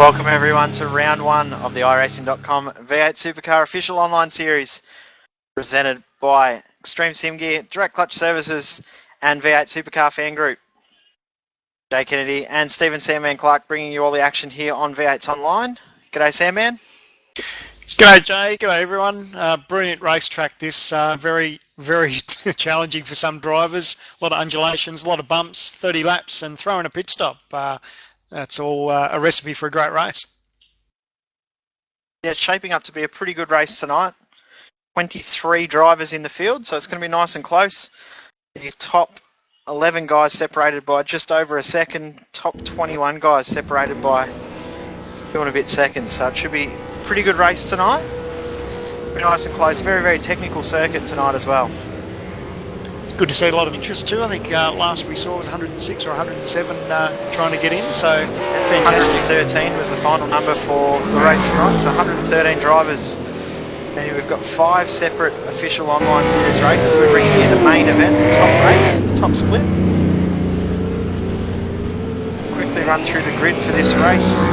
Welcome everyone to round one of the Iracing.com V8 Supercar official online series, presented by Extreme Sim Gear, Direct Clutch Services and V8 Supercar Fan Group. Jay Kennedy and Stephen Sandman Clarke bringing you all the action here on V8sonline. G'day Sandman. G'day Jay, g'day everyone. Brilliant racetrack this, very challenging for some drivers. A lot of undulations, a lot of bumps, 30 laps and throw in a pit stop. That's all a recipe for a great race. Yeah, it's shaping up to be a pretty good race tonight. 23 drivers in the field, so it's going to be nice and close. The top 11 guys separated by just over a second, top 21 guys separated by 2 and a bit seconds, so it should be a pretty good race tonight. Be nice and close, very technical circuit tonight as well. It's good to see a lot of interest too. I think last we saw was 106 or 107 trying to get in, so fantastic. 113 was the final number for the race tonight, so 113 drivers. And we've got 5 separate official online series races. We're bringing you the main event, the top race, the top split. Quickly run through the grid for this race.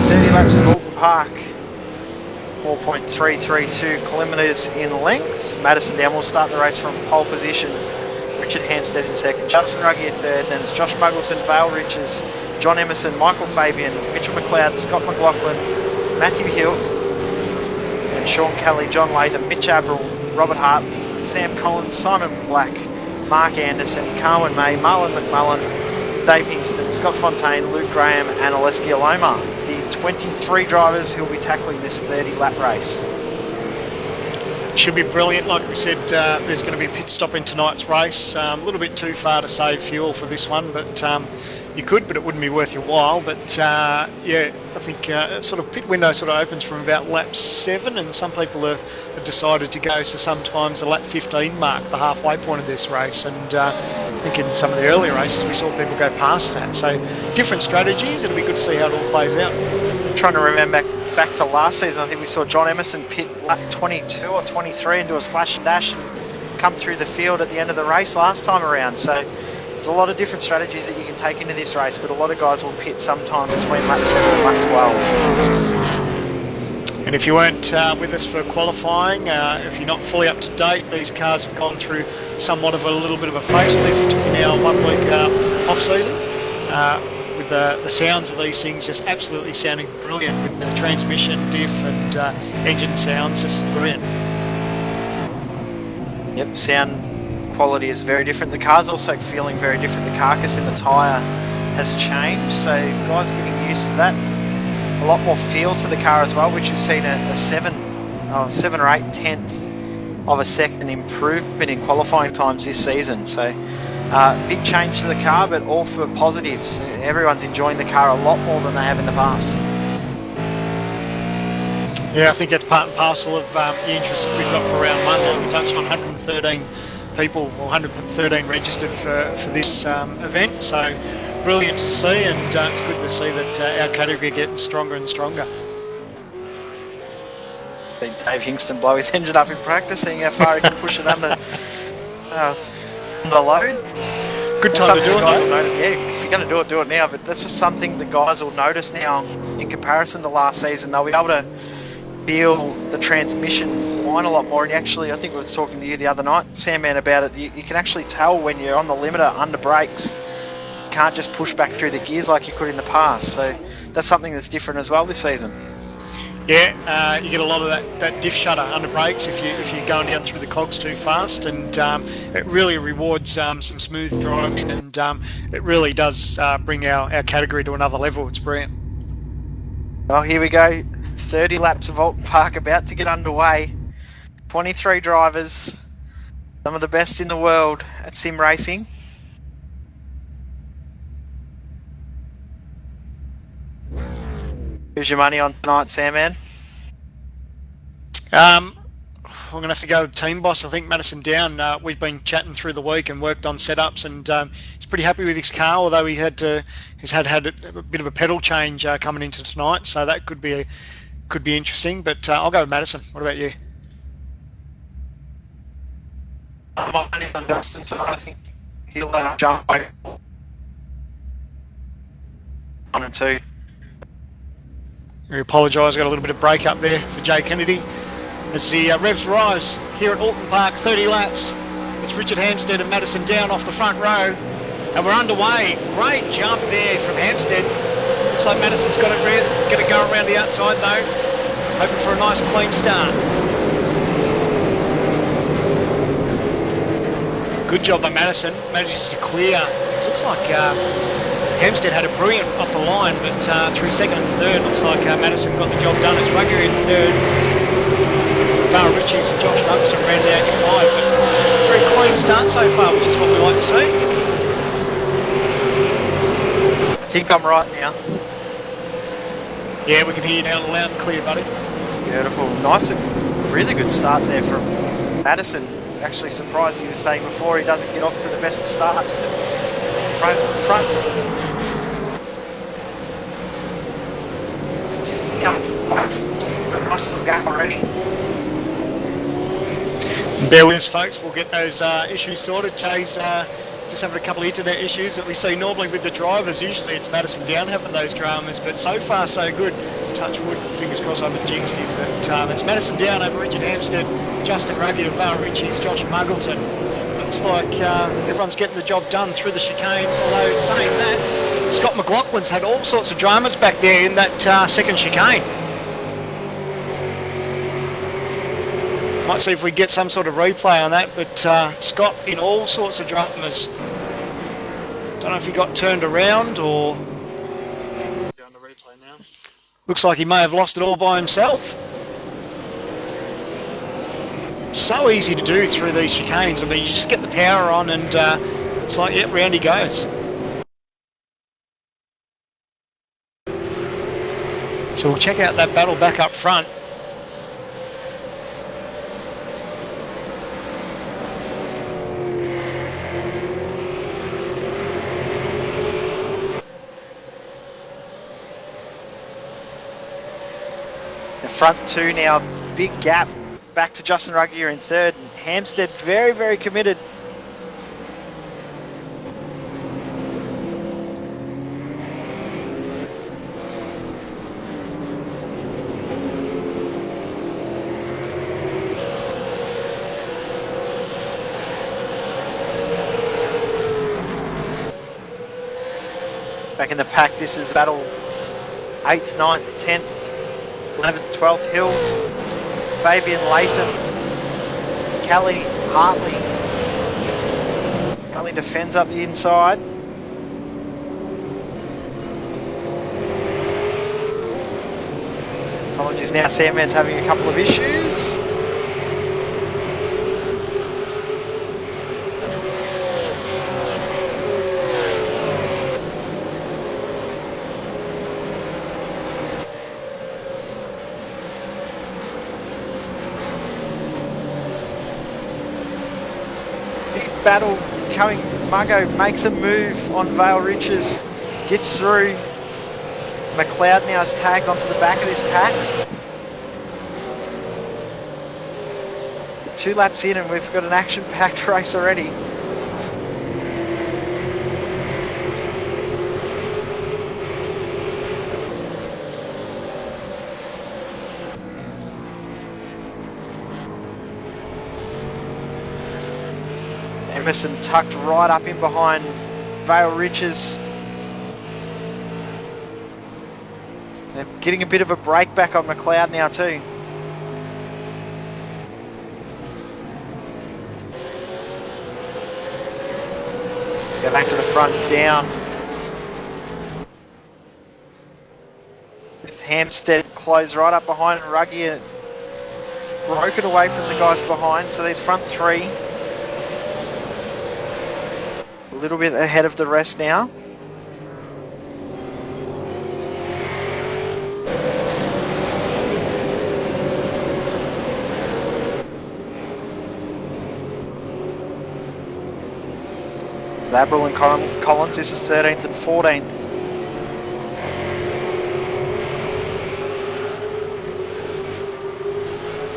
30 laps of Oulton Park, 4.332 kilometres in length. Madison Down will start the race from pole position. Richard Hampstead in second, Justin Ruggier third, then it's Josh Muggleton, Vale Riches, John Emerson, Michael Fabian, Mitchell McLeod, Scott McLaughlin, Matthew Hill, and Sean Kelly, John Latham, Mitch Abril, Robert Hartley, Sam Collins, Simon Black, Mark Anderson, Carwin May, Marlon McMullen, Dave Hingston, Scott Fontaine, Luke Graham and Oleski Aloma, the 23 drivers who will be tackling this 30-lap race. Should be brilliant. Like we said, there's going to be a pit stop in tonight's race. A little bit too far to save fuel for this one, but you could, but it wouldn't be worth your while. But yeah, I think sort of pit window sort of opens from about lap 7, and some people have decided to go to sometimes the lap 15 mark, the halfway point of this race. And I think in some of the earlier races we saw people go past that. So different strategies. It'll be good to see how it all plays out. I'm trying to remember back to last season. I think we saw John Emerson pit lap 22 or 23 and do a splash and dash and come through the field at the end of the race last time around. So there's a lot of different strategies that you can take into this race, but a lot of guys will pit sometime between lap 7 and lap 12. And if you weren't with us for qualifying, if you're not fully up to date, these cars have gone through somewhat of a little bit of a facelift in our 1 week off season. With the sounds of these things just absolutely sounding brilliant, with the transmission, diff and engine sounds just brilliant. Yep, sound quality is very different. The car's also feeling very different. The carcass in the tyre has changed, so guys are getting used to that. A lot more feel to the car as well, which has seen a 7 or 8 tenth of a second improvement in qualifying times this season. So big change to the car, but all for positives. Everyone's enjoying the car a lot more than they have in the past. Yeah, I think that's part and parcel of the interest we've got for round 1. Like we touched on, 113 people, or 113 registered for this event. So brilliant to see, and it's good to see that our category getting stronger and stronger. I think Dave Hingston blow his engine up in practice, seeing how far he can push it under the load. Good time to do it, guys will notice. Yeah, if you're going to do it now. But that's just something the guys will notice now in comparison to last season. They'll be able to feel the transmission whine a lot more. And actually, I think I was talking to you the other night, Sandman, about it. You can actually tell when you're on the limiter under brakes. You can't just push back through the gears like you could in the past. So that's something that's different as well this season. Yeah, you get a lot of that diff shudder under brakes if you're going down through the cogs too fast, and it really rewards some smooth driving, and it really does bring our category to another level. It's brilliant. Well, here we go. 30 laps of Oulton Park about to get underway. 23 drivers, some of the best in the world at sim racing. Who's your money on tonight, Sandman? I'm going to have to go with Team Boss. I think Madison Down, we've been chatting through the week and worked on setups, and he's pretty happy with his car, although he's had a bit of a pedal change coming into tonight, so that could be interesting. But I'll go with Madison. What about you? I'm on Justin tonight. I think he'll jump over 1 and 2. We apologise, got a little bit of break up there for Jay Kennedy. As the revs rise here at Oulton Park, 30 laps. It's Richard Hampstead and Madison Down off the front row. And we're underway. Great jump there from Hampstead. Looks like Madison's got to go around the outside though. Hoping for a nice clean start. Good job by Madison. Manages to clear. It looks like Hampstead had a brilliant off the line, but through second and third, looks like Madison got the job done. It's Rugger in third. Val Ritchies and Josh Muggerson ran down in five, but very clean start so far, which is what we like to see. I think I'm right now. Yeah, we can hear you now loud and clear, buddy. Beautiful. Nice and really good start there from Madison. Actually surprised he was saying before he doesn't get off to the best of starts, but right front. Nice gap already. Bear with us, folks. We'll get those issues sorted. Jay's just having a couple of internet issues that we see normally with the drivers. Usually it's Madison Down having those dramas, but so far so good. Touch wood, fingers crossed I haven't jinxed him. But it's Madison Down over Richard Hampstead, Justin Ruggie, Val Ritchies, Josh Muggleton. Looks like everyone's getting the job done through the chicanes, although saying that, Scott McLaughlin's had all sorts of dramas back there in that second chicane. Might see if we get some sort of replay on that, but Scott in all sorts of dramas. Don't know if he got turned around or... Down to replay now. Looks like he may have lost it all by himself. So easy to do through these chicanes. I mean, you just get the power on and it's like, yep, round he goes. So we'll check out that battle back up front. The front two now, big gap. Back to Justin Ruggie in third. Hampstead very, very committed. Back in the pack, this is battle 8th, 9th, 10th, 11th, 12th Hill. Fabian Latham, Kelly Hartley. Kelly defends up the inside. Apologies now, Sandman's having a couple of issues. Battle coming. Muggo makes a move on Vale Riches, gets through. McLeod now is tagged onto the back of this pack. 2 laps in and we've got an action-packed race already. Emerson tucked right up in behind Vale Riches. They're getting a bit of a break back on McLeod now too. Go back to the front, down. It's Hampstead close right up behind Ruggie, broken away from the guys behind, so these front three a little bit ahead of the rest now. Labrel and Collins, this is 13th and 14th.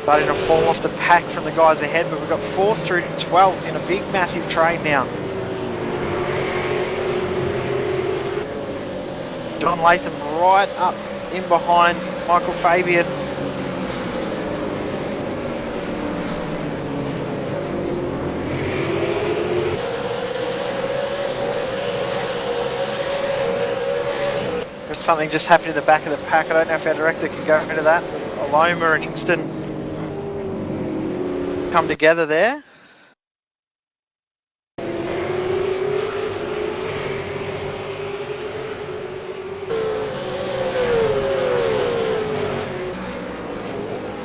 Starting to fall off the pack from the guys ahead, but we've got 4th through to 12th in a big massive train now. John Latham right up in behind Michael Fabian. There's something just happened in the back of the pack. I don't know if our director can go into that. Aloma and Hingston come together there.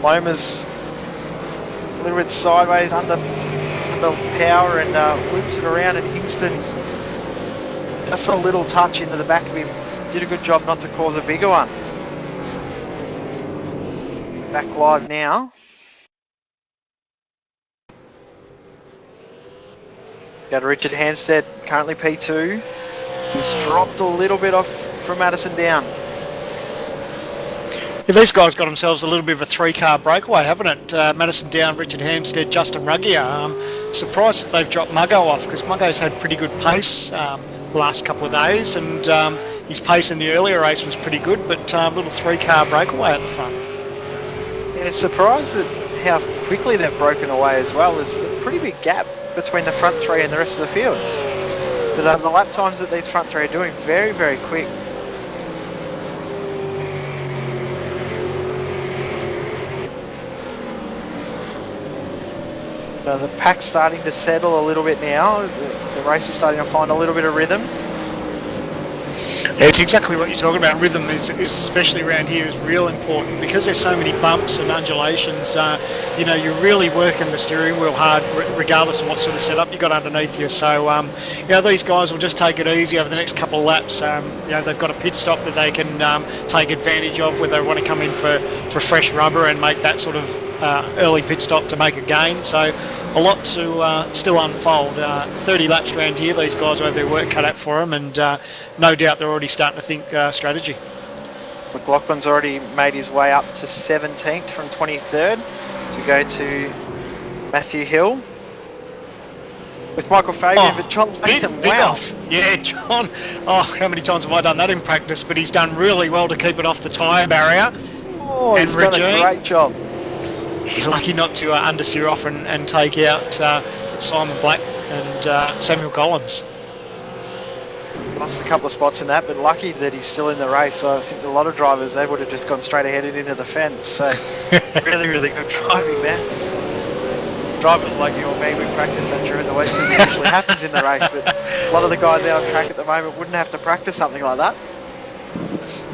Loma's a little bit sideways under power and loops it around, and Hingston just a little touch into the back of him. Did a good job not to cause a bigger one. Back live now. Go to Richard Hansted, currently P2. He's dropped a little bit off from Madison Down. Yeah, these guys got themselves a little bit of a three-car breakaway, haven't it? Madison Down, Richard Hampstead, Justin Ruggier. Surprised that they've dropped Muggo off, because Muggo's had pretty good pace the last couple of days, and his pace in the earlier race was pretty good, but a little three-car breakaway at the front. Yeah, surprised at how quickly they've broken away as well. There's a pretty big gap between the front three and the rest of the field. But the lap times that these front three are doing, very, very quick. The pack's starting to settle a little bit now. The race is starting to find a little bit of rhythm. Yeah, it's exactly what you're talking about. Rhythm is especially around here, is real important because there's so many bumps and undulations. You know, you're really working the steering wheel hard, regardless of what sort of setup you got underneath you. So, you know, these guys will just take it easy over the next couple of laps. You know, they've got a pit stop that they can take advantage of, where they want to come in for fresh rubber and make that sort of early pit stop to make a gain. So a lot to still unfold. 30 laps around here, these guys will have their work cut out for them, and no doubt they're already starting to think strategy. McLaughlin's already made his way up to 17th from 23rd to go to Matthew Hill with Michael Fabian, but John Latham, wow. Off. Yeah, John, how many times have I done that in practice, but he's done really well to keep it off the tyre barrier. Oh, he's done a great job. He's lucky not to understeer off and take out Simon Black and Samuel Collins. Lost a couple of spots in that, but lucky that he's still in the race. So I think a lot of drivers, they would have just gone straight ahead and into the fence. So really, really good driving there. Drivers like you or me, we practice that during the week because it actually happens in the race. But a lot of the guys out on track at the moment wouldn't have to practice something like that.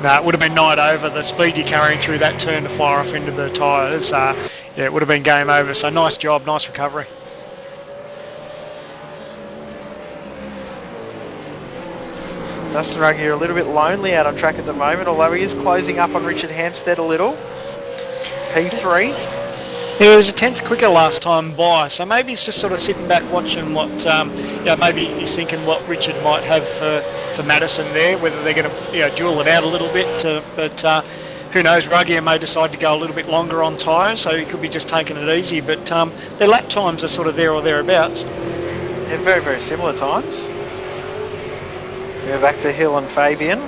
No, it would have been night over. The speed you're carrying through that turn to fire off into the tyres, yeah, it would have been game over. So nice job, nice recovery. Dustin Ruggier a little bit lonely out on track at the moment, although he is closing up on Richard Hampstead a little. P3. Yeah, he was a tenth quicker last time by, so maybe he's just sort of sitting back watching what, maybe he's thinking what Richard might have for Madison there, whether they're going to duel it out a little bit, but who knows, Ruggier may decide to go a little bit longer on tyres, so he could be just taking it easy, but their lap times are sort of there or thereabouts. Yeah, very, very similar times. Go back to Hill and Fabian.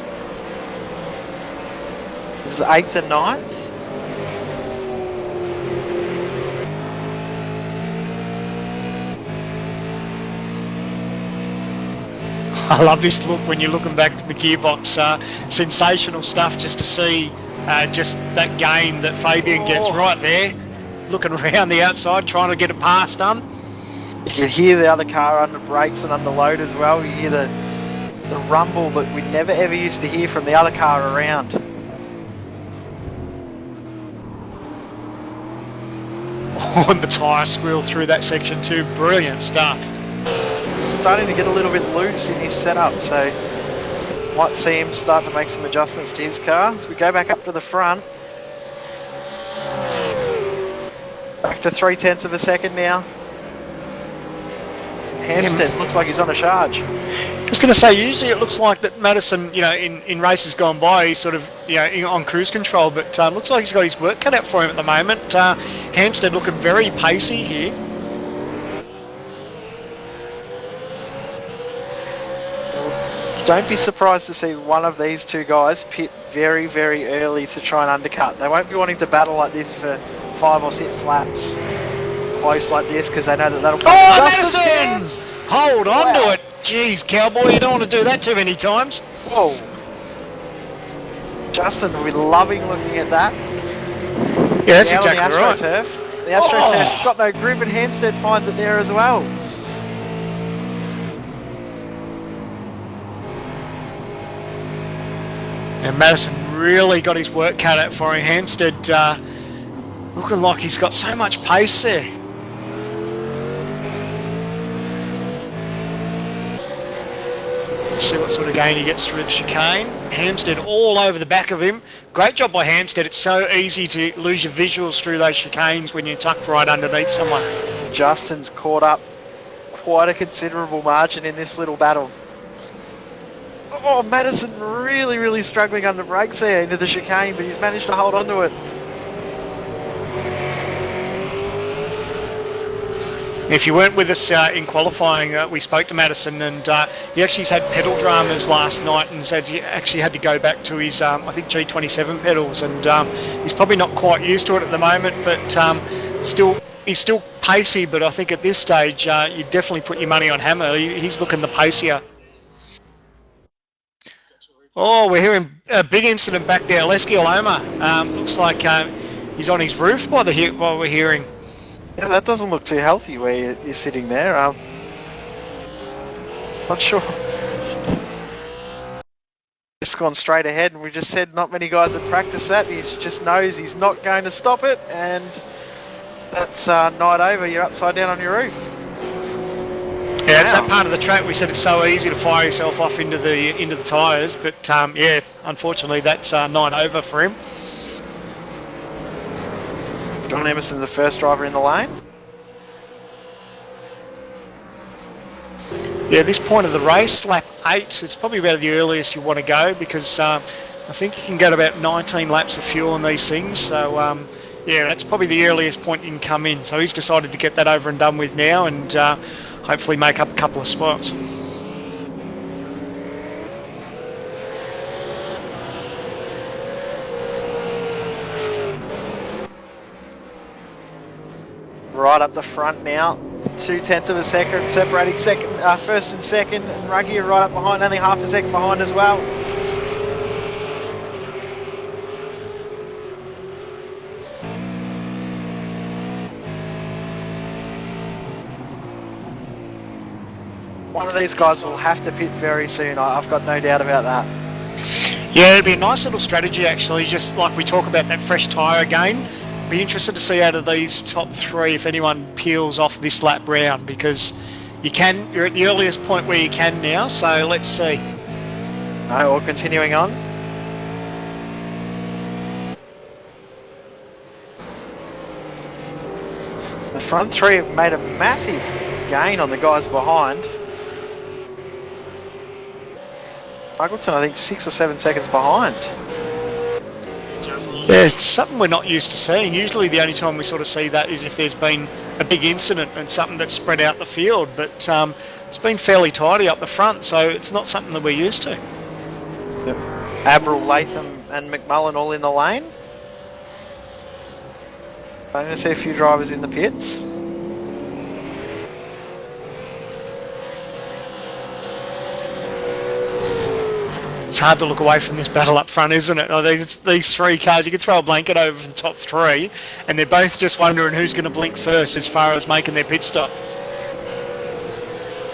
This is 8th and 9th. I love this look when you're looking back at the gearbox. Sensational stuff just to see just that gain that Fabian gets right there. Looking around the outside, trying to get it past him. You can hear the other car under brakes and under load as well. You hear the rumble that we never ever used to hear from the other car around. Oh, and the tyre squeal through that section too. Brilliant stuff. Starting to get a little bit loose in his setup, so might see him start to make some adjustments to his car. So we go back up to the front. Back to 0.3 of a second now. Hampstead looks like he's on a charge. I was going to say, usually it looks like that Madison, in races gone by, he's sort of, on cruise control, but looks like he's got his work cut out for him at the moment. Hampstead looking very pacey here. Don't be surprised to see one of these two guys pit very, very early to try and undercut. They won't be wanting to battle like this for 5 or 6 laps close like this because they know that that'll... Oh, Madison! Hold on to it. Jeez, cowboy, you don't want to do that too many times. Whoa. Justin will be loving looking at that. Yeah, that's exactly right. The AstroTurf's got no grip, and Hampstead finds it there as well. And Madison really got his work cut out for him. Hampstead looking like he's got so much pace there. See what sort of gain he gets through the chicane. Hampstead all over the back of him. Great job by Hampstead. It's so easy to lose your visuals through those chicanes when you're tucked right underneath someone. Justin's caught up quite a considerable margin in this little battle. Oh, Madison really, really struggling under brakes there into the chicane, but he's managed to hold on to it. If you weren't with us in qualifying, we spoke to Madison, and he actually had pedal dramas last night and said he actually had to go back to his, I think, G27 pedals, and he's probably not quite used to it at the moment, but he's still pacey, but I think at this stage you definitely put your money on Hammer. He's looking the pacier. Oh, we're hearing a big incident back there. Lesky Aloma looks like he's on his roof while we're hearing. Yeah, that doesn't look too healthy where you're sitting there. Not sure. Just gone straight ahead, and we just said not many guys had practiced that. He just knows he's not going to stop it, and that's night over. You're upside down on your roof. Yeah, it's that part of the track we said it's so easy to fire yourself off into the tyres, but yeah, unfortunately that's night over for him. John Emerson, the first driver in the lane. Yeah, this point of the race, lap 8, it's probably about the earliest you want to go because I think you can get about 19 laps of fuel on these things. So yeah, that's probably the earliest point you can come in. So he's decided to get that over and done with now and hopefully make up a couple of spots. Right up the front now, 0.2 of a second separating first and second, and Ruggie are right up behind, only half a second behind as well. One of these guys will have to pit very soon, I've got no doubt about that. Yeah, it'd be a nice little strategy actually, just like we talk about that fresh tyre again. Be interested to see out of these top 3 if anyone peels off this lap round, because you're at the earliest point where you can now, so let's see. No, we're continuing on. The front 3 have made a massive gain on the guys behind. Oulton, I think 6 or 7 seconds behind. Yeah, it's something we're not used to seeing. Usually the only time we sort of see that is if there's been a big incident and something that's spread out the field, but it's been fairly tidy up the front, so it's not something that we're used to. Yep. Abril, Latham and McMullen all in the lane. I'm going to see a few drivers in the pits. It's hard to look away from this battle up front, isn't it? I think it's these 3 cars, you could throw a blanket over the top 3 and they're both just wondering who's going to blink first as far as making their pit stop.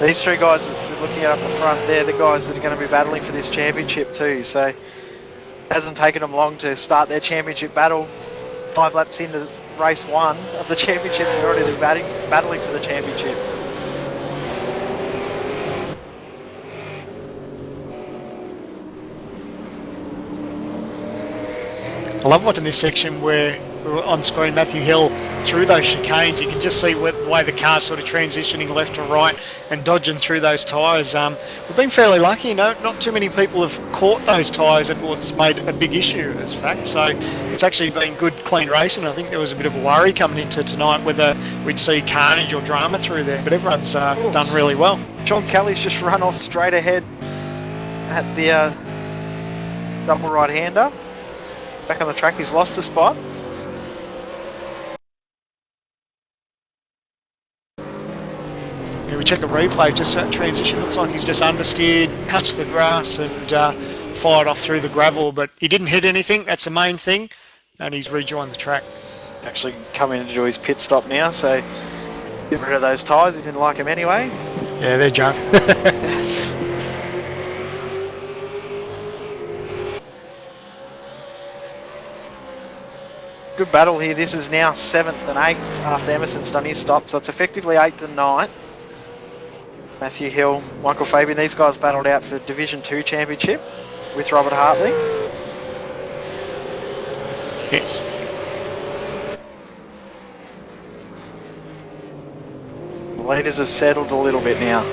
These 3 guys that we're looking at up the front, they're the guys that are going to be battling for this championship too, so it hasn't taken them long to start their championship battle. 5 laps into race 1 of the championship, they're already battling for the championship. I love watching this section where we're on screen Matthew Hill through those chicanes. You can just see the way the car's sort of transitioning left to right and dodging through those tyres. We've been fairly lucky, not too many people have caught those tyres and what's made a big issue as a fact. So it's actually been good, clean racing. I think there was a bit of a worry coming into tonight whether we'd see carnage or drama through there, but everyone's done really well. John Kelly's just run off straight ahead. at the double right-hander. Back on the track, he's lost a spot. Yeah, we check a replay, just that transition, looks like he's just understeered, touched the grass and fired off through the gravel, but he didn't hit anything, that's the main thing, and he's rejoined the track. Actually coming to do his pit stop now, so get rid of those tyres, he didn't like them anyway. Yeah, they're junk. Good battle here. This is now 7th and 8th after Emerson's done his stop, so it's effectively 8th and 9th. Matthew Hill, Michael Fabian, these guys battled out for Division 2 Championship with Robert Hartley. Yes. The leaders have settled a little bit now.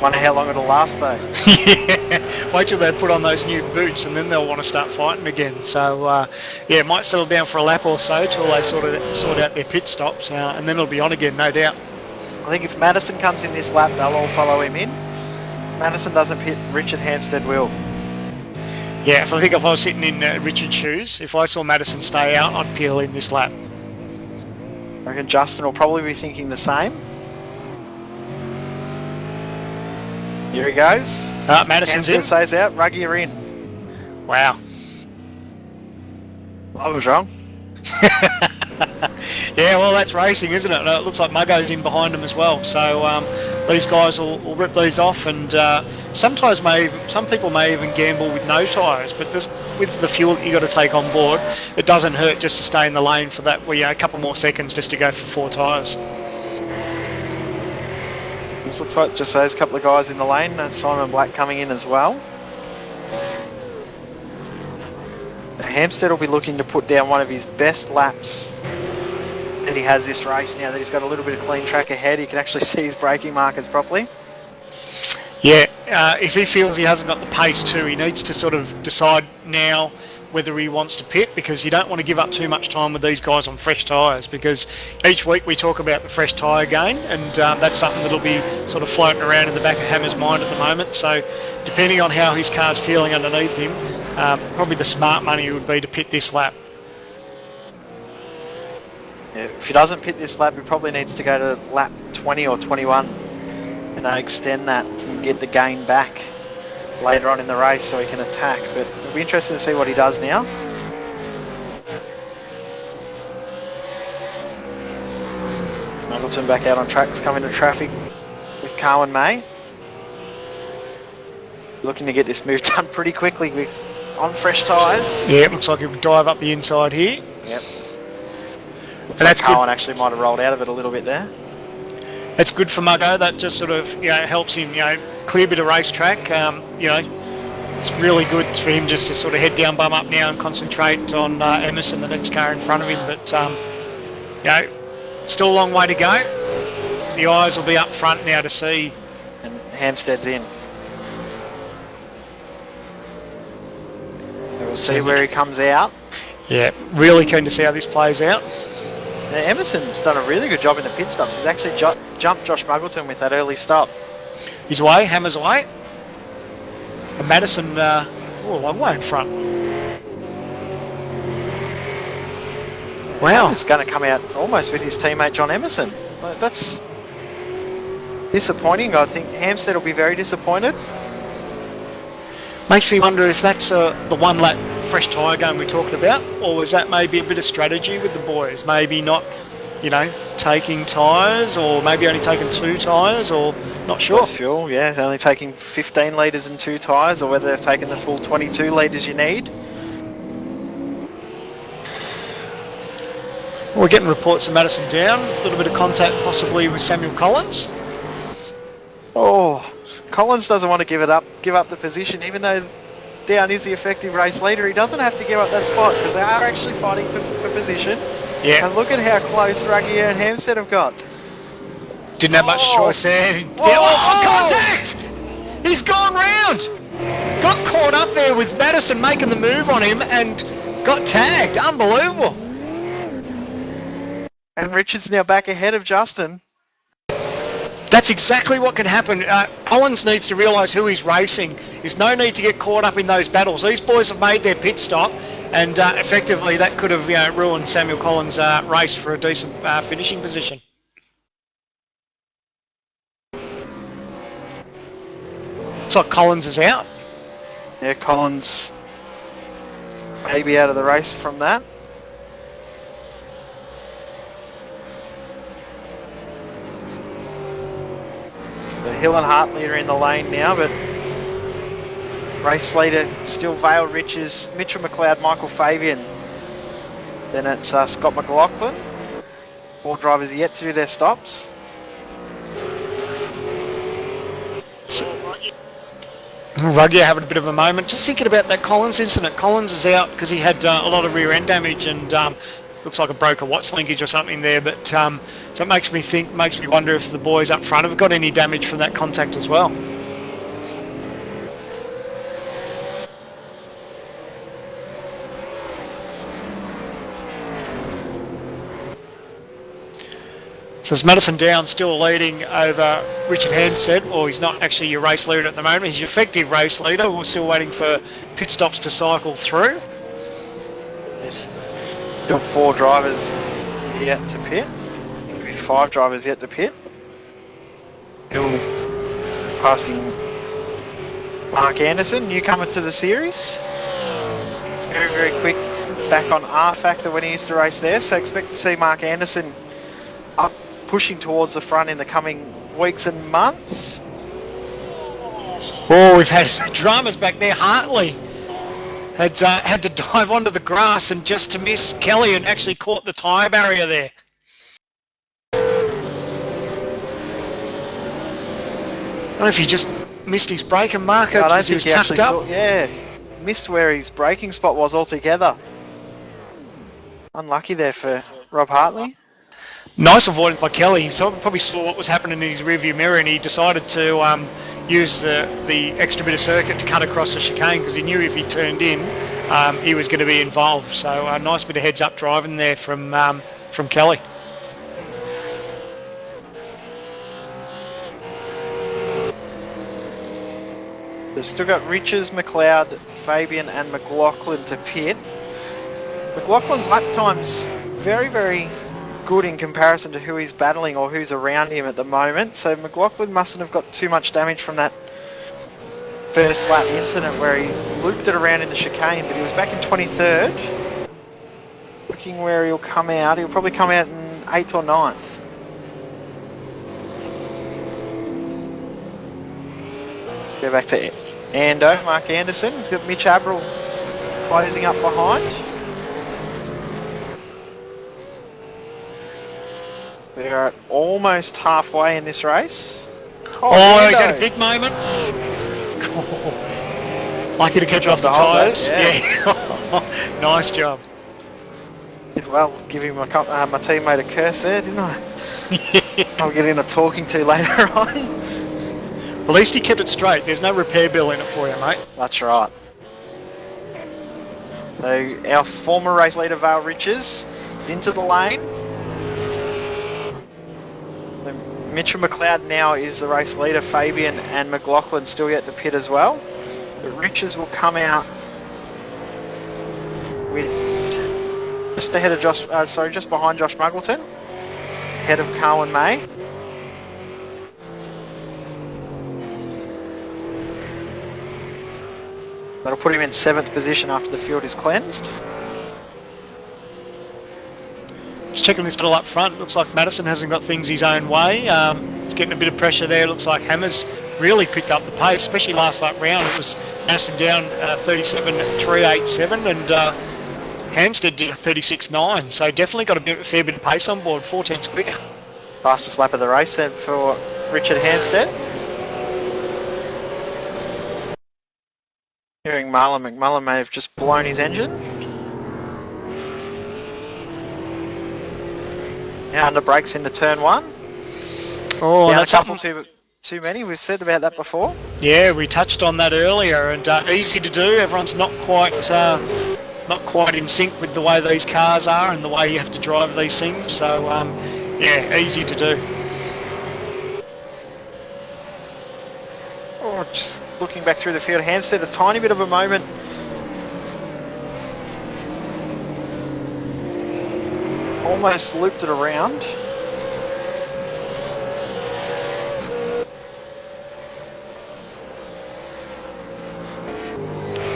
Wonder how long it'll last though. Yeah, wait till they put on those new boots and then they'll want to start fighting again. So yeah, it might settle down for a lap or so till they sort out their pit stops and then it'll be on again, no doubt. I think if Madison comes in this lap, they'll all follow him in. Madison doesn't pit, Richard Hampstead will. Yeah, I think if I was sitting in Richard's shoes, if I saw Madison stay out, I'd peel in this lap. I reckon Justin will probably be thinking the same. Here he goes. Madison's in. Stays out. Ruggy, you're in. Wow. I was wrong. Yeah, well, that's racing, isn't it? It looks like Muggo's in behind him as well. So these guys will rip these off, and sometimes some people may even gamble with no tyres. But with the fuel that you got to take on board, it doesn't hurt just to stay in the lane for that. Well, a couple more seconds just to go for 4 tyres. This looks like just those couple of guys in the lane. Simon Black coming in as well. Hampstead will be looking to put down one of his best laps that he has this race now that he's got a little bit of clean track ahead. He can actually see his braking markers properly. Yeah, if he feels he hasn't got the pace too, he needs to sort of decide now whether he wants to pit, because you don't want to give up too much time with these guys on fresh tyres, because each week we talk about the fresh tyre gain, and that's something that'll be sort of floating around in the back of Hammer's mind at the moment. So depending on how his car's feeling underneath him, probably the smart money would be to pit this lap. Yeah, if he doesn't pit this lap, he probably needs to go to lap 20 or 21 and extend that and get the gain back later on in the race so he can attack. But it'll be interesting to see what he does now. Oulton back out on tracks, coming to traffic with Carwin May. Looking to get this move done pretty quickly with on fresh tyres. Yeah, it looks like he'll dive up the inside here. Yep. And that's good. Carwin actually might have rolled out of it a little bit there. That's good for Muggo. That just sort of helps him clear a bit of racetrack. It's really good for him just to sort of head down, bum up now, and concentrate on Emerson, the next car in front of him. But still a long way to go. The eyes will be up front now to see. And Hampstead's in. We'll see where he comes out. Yeah, really keen to see how this plays out. Now, Emerson's done a really good job in the pit stops. He's actually jumped Josh Muggleton with that early stop. He's away, Hammer's away. And Madison, a long way in front. Wow. He's going to come out almost with his teammate John Emerson. That's disappointing. I think Hampstead will be very disappointed. Makes me wonder if that's the one lap fresh tyre game we talked about, or was that maybe a bit of strategy with the boys? Maybe not, taking tyres, or maybe only taking 2 tyres, or not sure. Less fuel, yeah, only taking 15 litres and 2 tyres, or whether they've taken the full 22 litres you need. We're getting reports of Madison down, a little bit of contact possibly with Samuel Collins. Oh, Collins doesn't want to give up the position, even though Down is the effective race leader. He doesn't have to give up that spot because they are actually fighting for position. Yeah. And look at how close Ruggie and Hampstead have got. Didn't have much choice there. Contact! He's gone round! Got caught up there with Madison making the move on him and got tagged. Unbelievable. And Richard's now back ahead of Justin. That's exactly what can happen. Collins needs to realise who he's racing. There's no need to get caught up in those battles. These boys have made their pit stop, and effectively that could have ruined Samuel Collins' race for a decent finishing position. Looks like Collins is out. Yeah, Collins maybe out of the race from that. The Hill and Hart leader in the lane now, but race leader still Vale Riches, Mitchell McLeod, Michael Fabian. Then it's Scott McLaughlin. 4 drivers yet to do their stops. Ruggier having a bit of a moment. Just thinking about that Collins incident. Collins is out because he had a lot of rear end damage and looks like a broken watch linkage or something there. But so it makes me wonder if the boys up front have got any damage from that contact as well. So it's Madison Downs still leading over Richard Hansted, or he's not actually your race leader at the moment, he's your effective race leader. We're still waiting for pit stops to cycle through. There's still 4 drivers yet to pit. Maybe 5 drivers yet to pit. Hill passing Mark Anderson, newcomer to the series. Very, very quick back on R Factor when he used to race there, so expect to see Mark Anderson up pushing towards the front in the coming weeks and months. Oh, we've had dramas back there. Hartley had to dive onto the grass and just to miss Kelly and actually caught the tyre barrier there. I don't know if he just missed his braking marker because he was tucked up. Yeah, missed where his braking spot was altogether. Unlucky there for Rob Hartley. Nice avoidance by Kelly. He probably saw what was happening in his rearview mirror and he decided to use the extra bit of circuit to cut across the chicane because he knew if he turned in, he was going to be involved. So a nice bit of heads-up driving there from Kelly. They've still got Riches, McLeod, Fabian and McLaughlin to pit. McLaughlin's lap time's very, very good in comparison to who he's battling or who's around him at the moment. So McLaughlin mustn't have got too much damage from that first lap incident where he looped it around in the chicane, but he was back in 23rd. Looking where he'll come out, he'll probably come out in 8th or 9th. Go back to Ando, Mark Anderson. He's got Mitch Abril closing up behind. We are almost halfway in this race. Oh, he's had a big moment. Lucky to catch off the tyres. Yeah. Nice job. Did well giving my teammate a curse there, didn't I? I'll get in a talking to later on. At least he kept it straight. There's no repair bill in it for you, mate. That's right. So our former race leader, Vale Riches, is into the lane. Mitchell McLeod now is the race leader. Fabian and McLaughlin still yet to pit as well. But Riches will come out with just ahead of just behind Josh Muggleton, ahead of Carwin May. That'll put him in 7th position after the field is cleansed. Just checking this battle up front, looks like Madison hasn't got things his own way. He's getting a bit of pressure there. Looks like Hammers really picked up the pace, especially last lap round. It was Madison down 37.387 and Hampstead did a 36.9. So definitely got a fair bit of pace on board, 4 tenths quicker. Fastest lap of the race then for Richard Hampstead. Hearing Marlon McMullen may have just blown his engine. Now under brakes into turn 1. Oh, down that's a couple too many. We've said about that before. Yeah, we touched on that earlier, and easy to do. Everyone's not quite in sync with the way these cars are and the way you have to drive these things. So yeah, easy to do. just looking back through the field. Hampstead, a tiny bit of a moment. Almost looped it around.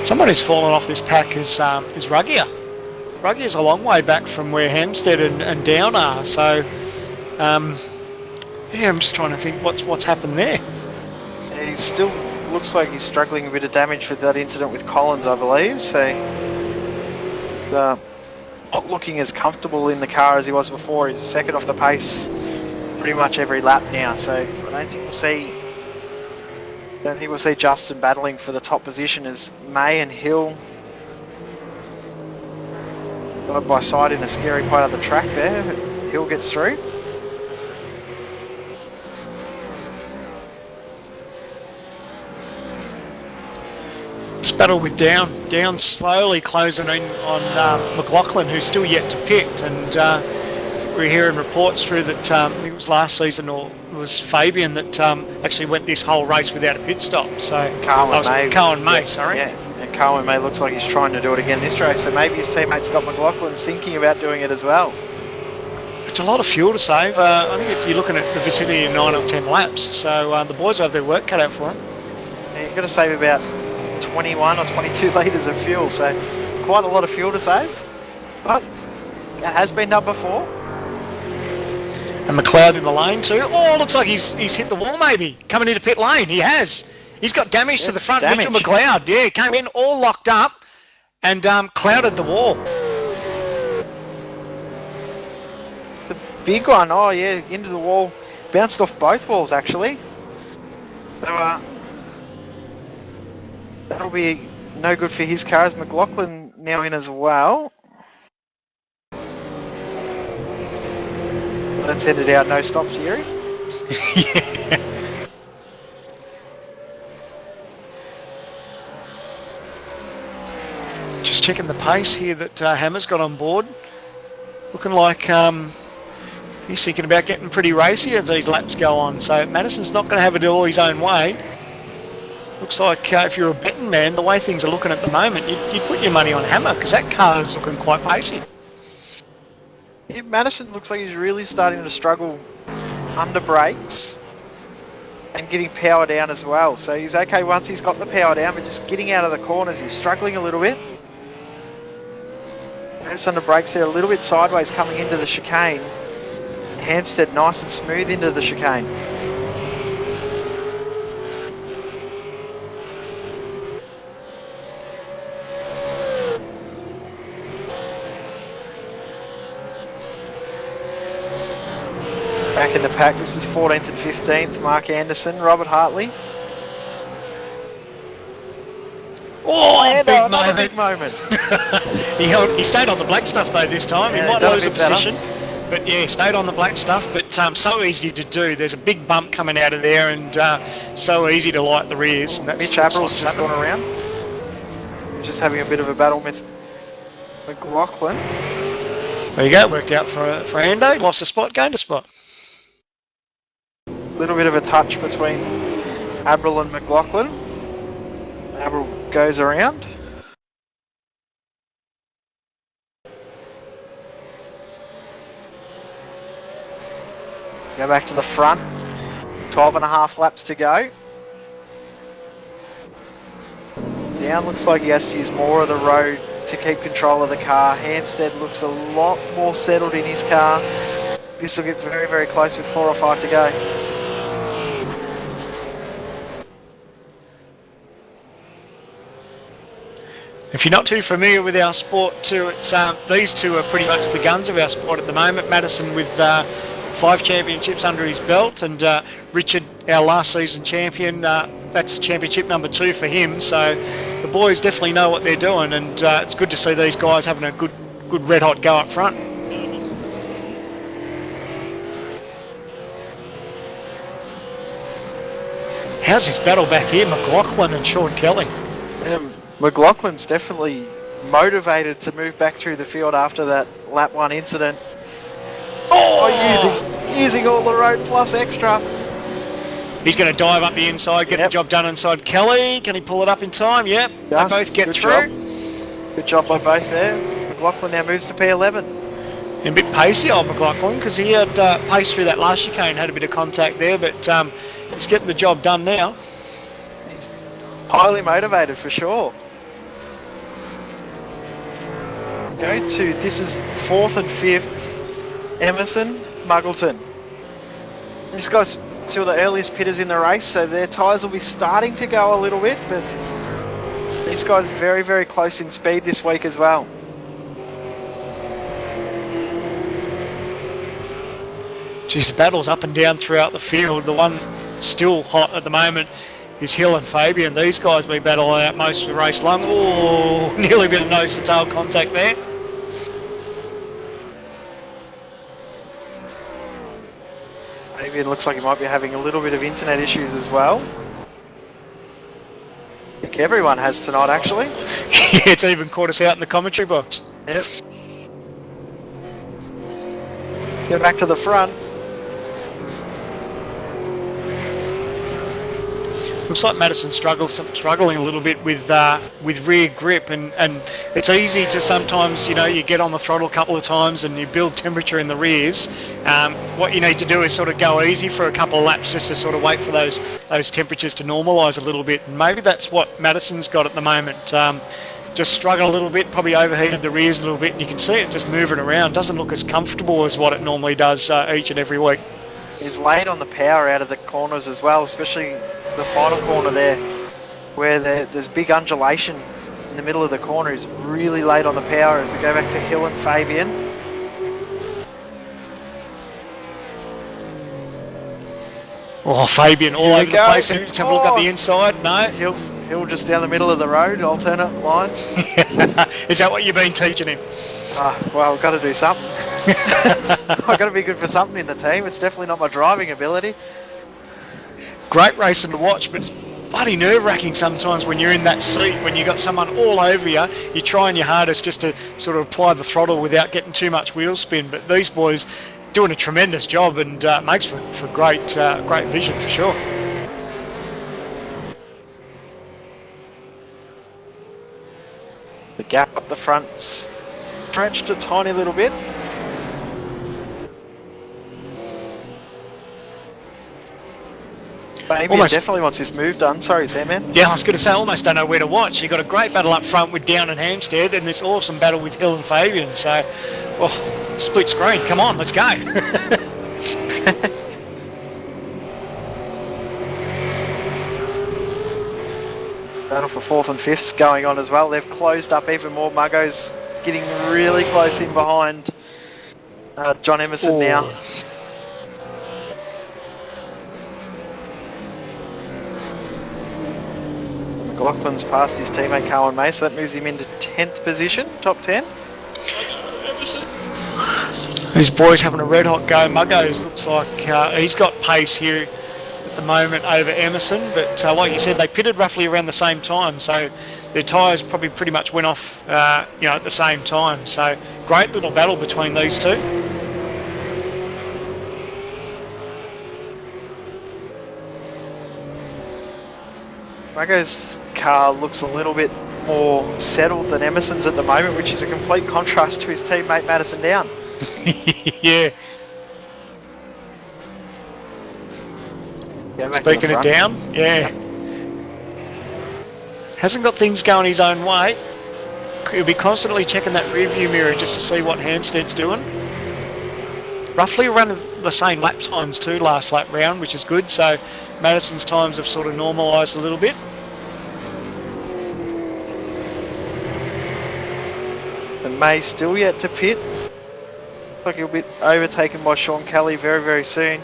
Someone who's fallen off this pack is Ruggier. Ruggier's a long way back from where Hampstead and Down are, so yeah, I'm just trying to think what's happened there. Yeah, he still looks like he's struggling a bit of damage with that incident with Collins, I believe, so not looking as comfortable in the car as he was before. He's second off the pace pretty much every lap now, so I don't think we'll see Justin battling for the top position as May and Hill side by side in a scary part of the track there. Hill gets through. This battle with Down slowly closing in on McLaughlin, who's still yet to pit, and we're hearing reports through that I think it was last season, or it was Fabian that actually went this whole race without a pit stop. So Cohen May, sorry. Yeah, and Cohen May looks like he's trying to do it again this race, so maybe his teammate Scott McLaughlin's thinking about doing it as well. It's a lot of fuel to save. I think if you're looking at the vicinity of 9 or 10 laps, so the boys will have their work cut out for them. Yeah, you've got to save about 21 or 22 litres of fuel, so it's quite a lot of fuel to save, but it has been done before. And McLeod in the lane too. Oh, looks like he's hit the wall maybe. Coming into pit lane, he has. He's got damage to the front. Mitchell McLeod, yeah, came in all locked up and clouded the wall. The big one, oh yeah, into the wall. Bounced off both walls actually. So that'll be no good for his car as McLaughlin now in as well. Let's end it out, no stop theory. Yeah. Just checking the pace here that Hammer's got on board. Looking like he's thinking about getting pretty racy as these laps go on. So Madison's not going to have it all his own way. Looks like if you're a betting man, the way things are looking at the moment, you'd put your money on Hammer because that car is looking quite pacey. Yeah, Madison looks like he's really starting to struggle under brakes and getting power down as well. So he's okay once he's got the power down, but just getting out of the corners, he's struggling a little bit. Notice under brakes there, a little bit sideways coming into the chicane. Hampstead nice and smooth into the chicane. Back in the pack, this is 14th and 15th, Mark Anderson, Robert Hartley. Oh, big moment. He stayed on the black stuff though this time. Yeah, he might lose a position, but yeah, stayed on the black stuff. But so easy to do. There's a big bump coming out of there, and so easy to light the rears. And that's Mitch Abrill's just gone around. He's just having a bit of a battle with McLaughlin. There you go, worked out for Ando. Lost a spot, gained a spot. Little bit of a touch between Abrill and McLaughlin. Abrill goes around. Go back to the front. 12.5 laps to go. Down looks like he has to use more of the road to keep control of the car. Hampstead looks a lot more settled in his car. This will get very, very close with 4 or 5 to go. If you're not too familiar with our sport too, it's these two are pretty much the guns of our sport at the moment. Madison with 5 championships under his belt, and Richard, our last season champion, that's championship number 2 for him. So the boys definitely know what they're doing, and it's good to see these guys having a good red hot go up front. How's his battle back here, McLaughlin and Sean Kelly? McLaughlin's definitely motivated to move back through the field after that lap 1 incident. Using all the road plus extra. He's going to dive up the inside, get the job done inside Kelly. Can he pull it up in time? Yep. They both get through. Good job by both there. McLaughlin now moves to P11. And a bit pacey, old McLaughlin, because he had pace through that last chicane, had a bit of contact there, but he's getting the job done now. He's highly motivated for sure. Go to, this is 4th and 5th, Emerson, Muggleton. These guys, two of the earliest pitters in the race, so their tyres will be starting to go a little bit, but these guys are very, very close in speed this week as well. Geez, the battle's up and down throughout the field. The one still hot at the moment is Hill and Fabian. These guys will be battling out most of the race long. Oh, nearly a bit of nose-to-tail contact there. Fabian looks like he might be having a little bit of internet issues as well. I think everyone has tonight, actually. Yeah, it's even caught us out in the commentary box. Yep. Go back to the front. Looks like Madison's struggling a little bit with rear grip, and it's easy to sometimes, you know, you get on the throttle a couple of times and you build temperature in the rears. What you need to do is sort of go easy for a couple of laps just to sort of wait for those temperatures to normalise a little bit. And maybe that's what Madison's got at the moment. Just struggle a little bit, probably overheated the rears a little bit, and you can see it just moving around. Doesn't look as comfortable as what it normally does each and every week. He's late on the power out of the corners as well, especially the final corner there, where there's big undulation in the middle of the corner. He's really late on the power as we go back to Hill and Fabian. Oh, Fabian all over the place. Let's have a look at the inside. No. Hill just down the middle of the road, alternate line. Is that what you've been teaching him? Well, I've got to do something. I've got to be good for something in the team. It's definitely not my driving ability. Great racing to watch, but it's bloody nerve-wracking sometimes when you're in that seat, when you've got someone all over you. You're trying your hardest just to sort of apply the throttle without getting too much wheel spin. But these boys doing a tremendous job, and makes for great vision for sure. The gap up the front stretched a tiny little bit. Fabian definitely wants this move done. Sorry, Sam. Yeah, I was going to say, I almost don't know where to watch. You've got a great battle up front with Down and Hampstead, and this awesome battle with Hill and Fabian. So, well, split screen. Come on, let's go. Battle for 4th and 5th going on as well. They've closed up even more. Muggo's getting really close in behind John Emerson now. McLaughlin's passed his teammate Cohen May, so that moves him into 10th position, top 10. These boys having a red hot go. Muggo's looks like he's got pace here at the moment over Emerson, but like you said, they pitted roughly around the same time, so their tyres probably pretty much went off at the same time. So great little battle between these two. Muggo's car looks a little bit more settled than Emerson's at the moment, which is a complete contrast to his teammate Madison Down. Yeah. Speaking of Down, yeah. Hasn't got things going his own way. He'll be constantly checking that rear view mirror just to see what Hampstead's doing. Roughly around the same lap times too last lap round, which is good. So Madison's times have sort of normalised a little bit. And May still yet to pit. Looks like he'll be overtaken by Sean Kelly very, very soon.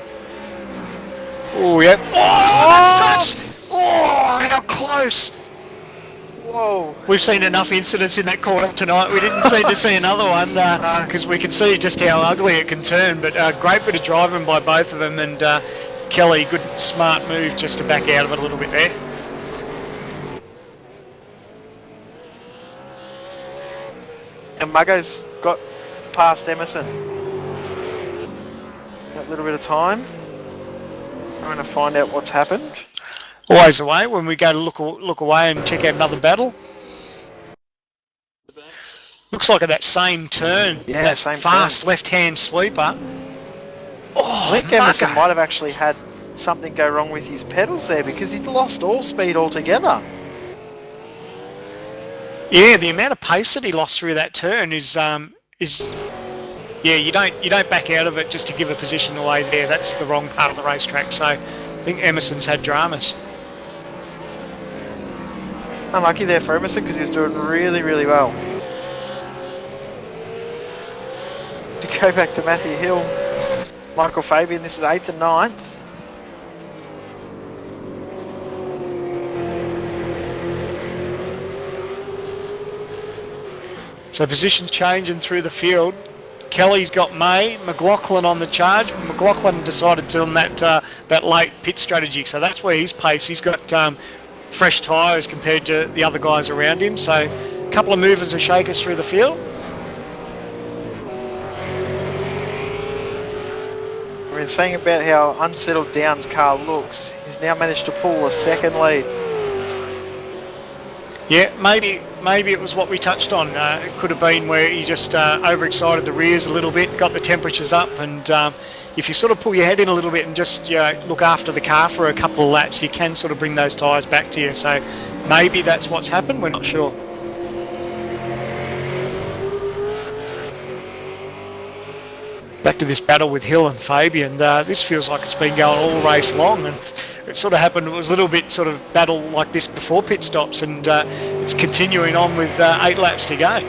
Oh, yeah. Oh, that's touched! Oh, how close! Whoa. We've seen enough incidents in that corner tonight. We didn't seem to see another one because we can see just how ugly it can turn. But great bit of driving by both of them, and Kelly, good smart move just to back out of it a little bit there. And Muggo's got past Emerson. A little bit of time. going to find out what's happened. Always the way when we go to look away and check out another battle. Looks like at that same turn, that same fast turn. left-hand sweeper. Oh, I think Emerson might have actually had something go wrong with his pedals there because he'd lost all speed altogether. Yeah, the amount of pace that he lost through that turn is you don't back out of it just to give a position away there. That's the wrong part of the racetrack. So I think Emerson's had dramas. Unlucky there for Emerson because he was doing really, really well. To go back to Matthew Hill, Michael Fabian, this is 8th and 9th. So positions changing through the field. Kelly's got May, McLaughlin on the charge. McLaughlin decided to on that late pit strategy, so that's where his pace. He's got fresh tyres compared to the other guys around him. So a couple of movers and shakers through the field. We've been saying about how unsettled Downs' car looks. He's now managed to pull a second lead. Yeah, maybe it was what we touched on. It could have been where he just overexcited the rears a little bit, got the temperatures up, and if you sort of pull your head in a little bit and just look after the car for a couple of laps, you can sort of bring those tyres back to you. So maybe that's what's happened, we're not sure. Back to this battle with Hill and Fabian. This feels like it's been going all race long, and it sort of happened, it was a little bit sort of battle like this before pit stops, and it's continuing on with 8 laps to go.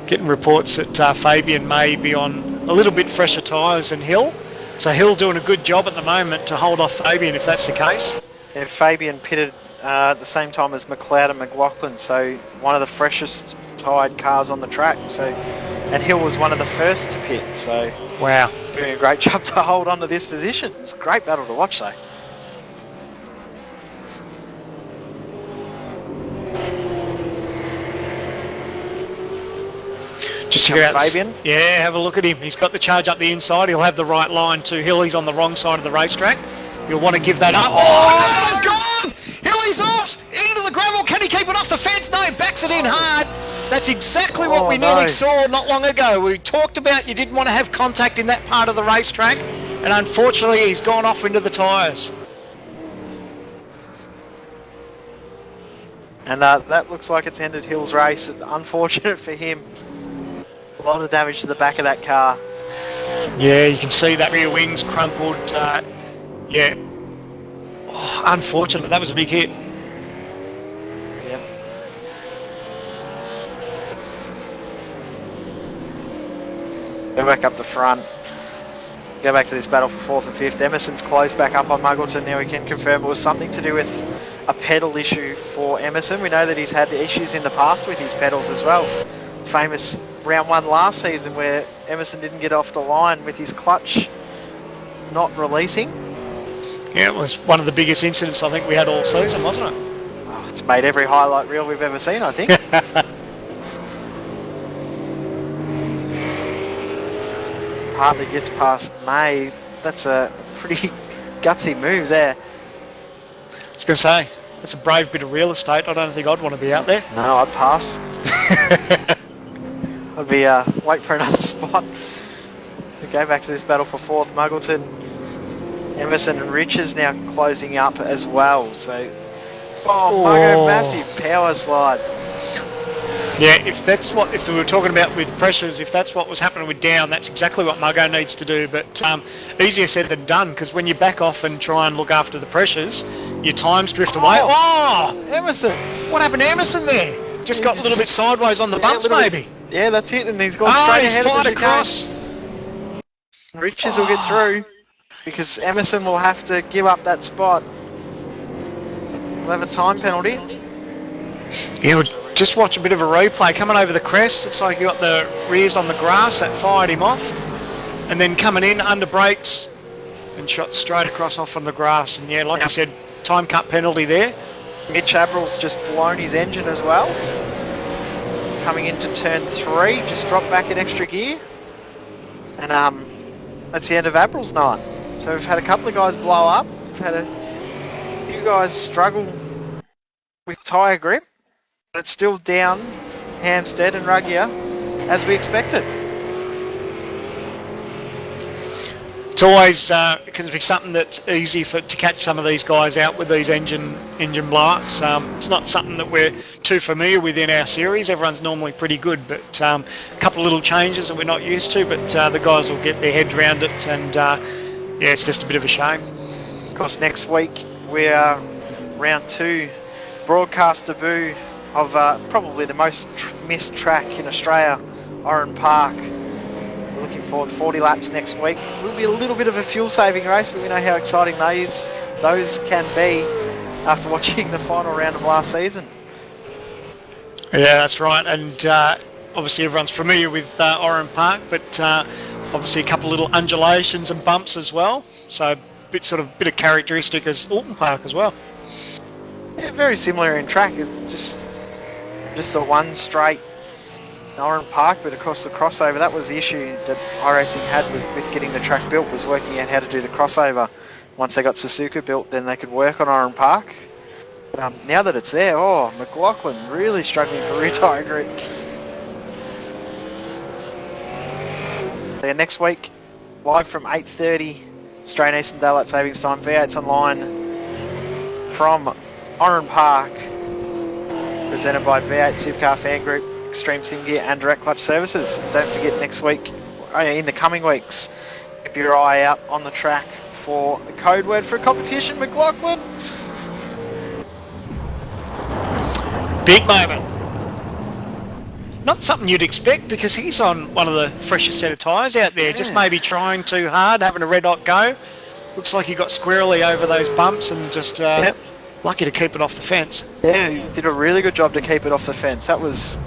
Getting reports that Fabian may be on a little bit fresher tyres than Hill, so Hill doing a good job at the moment to hold off Fabian if that's the case. Yeah, Fabian pitted at the same time as McLeod and McLaughlin, so one of the freshest tired cars on the track. So, and Hill was one of the first to pit. So, wow, doing a great job to hold on to this position. It's a great battle to watch, though. Just check out Fabian. Yeah, have a look at him. He's got the charge up the inside. He'll have the right line to Hill. He's on the wrong side of the racetrack. You'll want to give that up. Oh, no, gone! Hilly's off! Into the gravel. Can he keep it off the fence? No, backs it in hard. That's exactly what we nearly saw not long ago. We talked about you didn't want to have contact in that part of the racetrack, and unfortunately he's gone off into the tyres. And that looks like it's ended Hill's race. Unfortunate for him. A lot of damage to the back of that car. Yeah, you can see that rear wings crumpled. Yeah. Oh, unfortunate. That was a big hit. Yep. Go back up the front. Go back to this battle for 4th and 5th. Emerson's closed back up on Muggleton. Now we can confirm it was something to do with a pedal issue for Emerson. We know that he's had issues in the past with his pedals as well. Famous round 1 last season where Emerson didn't get off the line with his clutch not releasing. Yeah, it was one of the biggest incidents I think we had all season, wasn't it? Oh, it's made every highlight reel we've ever seen, I think. Hardly gets past May. That's a pretty gutsy move there. I was going to say, that's a brave bit of real estate. I don't think I'd want to be out there. No, I'd pass. I'd be wait for another spot. So go back to this battle for 4th. Muggleton, Emerson and Richards now closing up as well. So, Muggo, massive power slide. Yeah, if we were talking about with pressures, if that's what was happening with Down, that's exactly what Muggo needs to do. But easier said than done, because when you back off and try and look after the pressures, your times drift away. Oh, Emerson! What happened to Emerson there? Just got a little bit sideways on the bumps, maybe. Yeah, that's it, and he's gone straight ahead of the across. Richards will get through, because Emerson will have to give up that spot. We'll have a time penalty. Yeah, we'll just watch a bit of a replay. Coming over the crest, looks like he got the rears on the grass, that fired him off. And then coming in, under brakes, and shot straight across off on the grass. And yeah, like I said, time cut penalty there. Mitch Abrill's just blown his engine as well. coming into turn 3, just dropped back in extra gear. And that's the end of April's night. So we've had a couple of guys blow up. We've had a few guys struggle with tyre grip. But it's still down Hampstead and Ruggya as we expected. It's always going to be something that's easy to catch some of these guys out with these engine blow-ups. It's not something that we're too familiar with in our series. Everyone's normally pretty good, but a couple of little changes that we're not used to, but the guys will get their heads around it, and yeah, it's just a bit of a shame. Of course, next week we're round 2, broadcast debut of probably the most missed track in Australia, Oulton Park. Looking forward to 40 laps next week. It will be a little bit of a fuel saving race, but we know how exciting those can be after watching the final round of last season. Yeah, that's right, and obviously everyone's familiar with Oulton Park, but obviously a couple of little undulations and bumps as well, so a bit of characteristic as Oulton Park as well. Yeah, very similar in track. It's just the one straight Oulton Park, but of course the crossover, that was the issue that Iracing had with getting the track built, was working out how to do the crossover. Once they got Suzuka built, then they could work on Oulton Park. Now that it's there, McLaughlin really struggling for rear tyre grip. So next week, live from 8:30, Australian Eastern Daylight Savings Time, v8's online from Oulton Park, presented by V8 Supercar Fan Group, Extreme Sim Gear and Direct Clutch Services. And don't forget, next week, in the coming weeks, keep your eye out on the track for the code word for a competition, McLaughlin. Big moment. Not something you'd expect, because he's on one of the freshest set of tyres out there. Yeah. Just maybe trying too hard, having a red hot go. Looks like he got squirrely over those bumps and just lucky to keep it off the fence. Yeah, he did a really good job to keep it off the fence. That was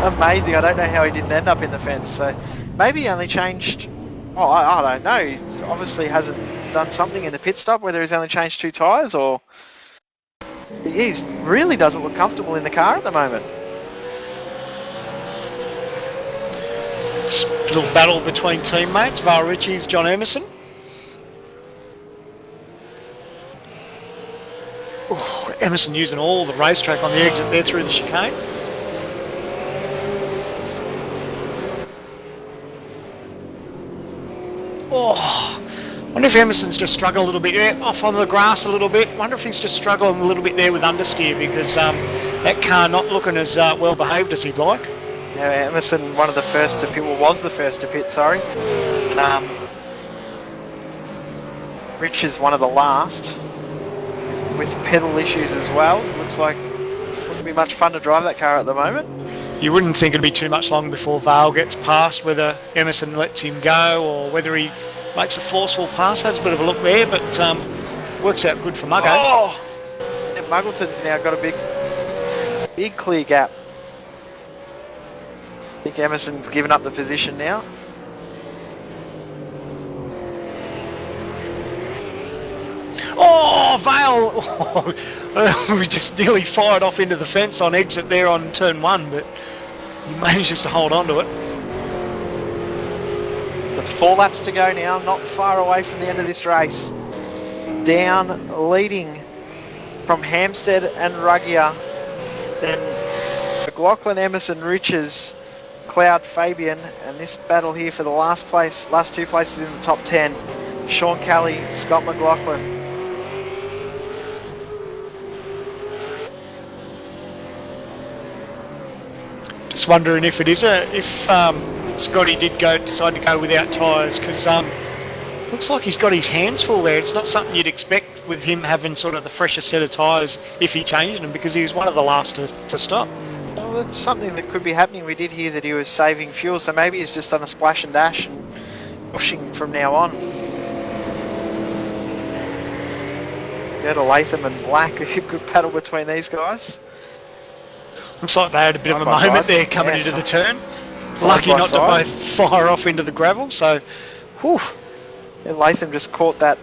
amazing. I don't know how he didn't end up in the fence. So maybe he only changed. Oh, I don't know. He obviously hasn't done something in the pit stop, whether he's only changed 2 tyres or he really doesn't look comfortable in the car at the moment. Little battle between teammates. Val Ritchie's John Emerson. Ooh, Emerson using all the racetrack on the exit there through the chicane. Oh, I wonder if Emerson's just struggled a little bit, off on the grass a little bit. Wonder if he's just struggling a little bit there with understeer, because that car not looking as well behaved as he'd like. Yeah, Emerson, one of the first to pit, was the first to pit, sorry. Rich is one of the last, with pedal issues as well. Looks like it wouldn't be much fun to drive that car at the moment. You wouldn't think it'd be too much long before Vale gets past, whether Emerson lets him go or whether he makes a forceful pass. Has a bit of a look there, but works out good for Muggo. Oh! Yeah, Muggleton's now got a big clear gap. I think Emerson's given up the position now. Oh, Vale! Oh, we just nearly fired off into the fence on exit there on turn 1, but he manages to hold on to it. It's 4 laps to go now, not far away from the end of this race. Down, leading from Hampstead and Ruggya. Then McLaughlin, Emerson, Riches, Cloud, Fabian, and this battle here for the last 2 places in the top 10. Sean Kelly, Scott McLaughlin. Just wondering if it is if Scotty did decide to go without tyres, because looks like he's got his hands full there. It's not something you'd expect with him having sort of the freshest set of tyres if he changed them, because he was one of the last to stop. Well, that's something that could be happening. We did hear that he was saving fuel, so maybe he's just done a splash and dash and pushing from now on. Go to Latham and Black, a good battle between these guys. Looks like they had a bit of a moment there coming into the turn. Lucky not to both fire off into the gravel, so whew. Yeah, Latham just caught that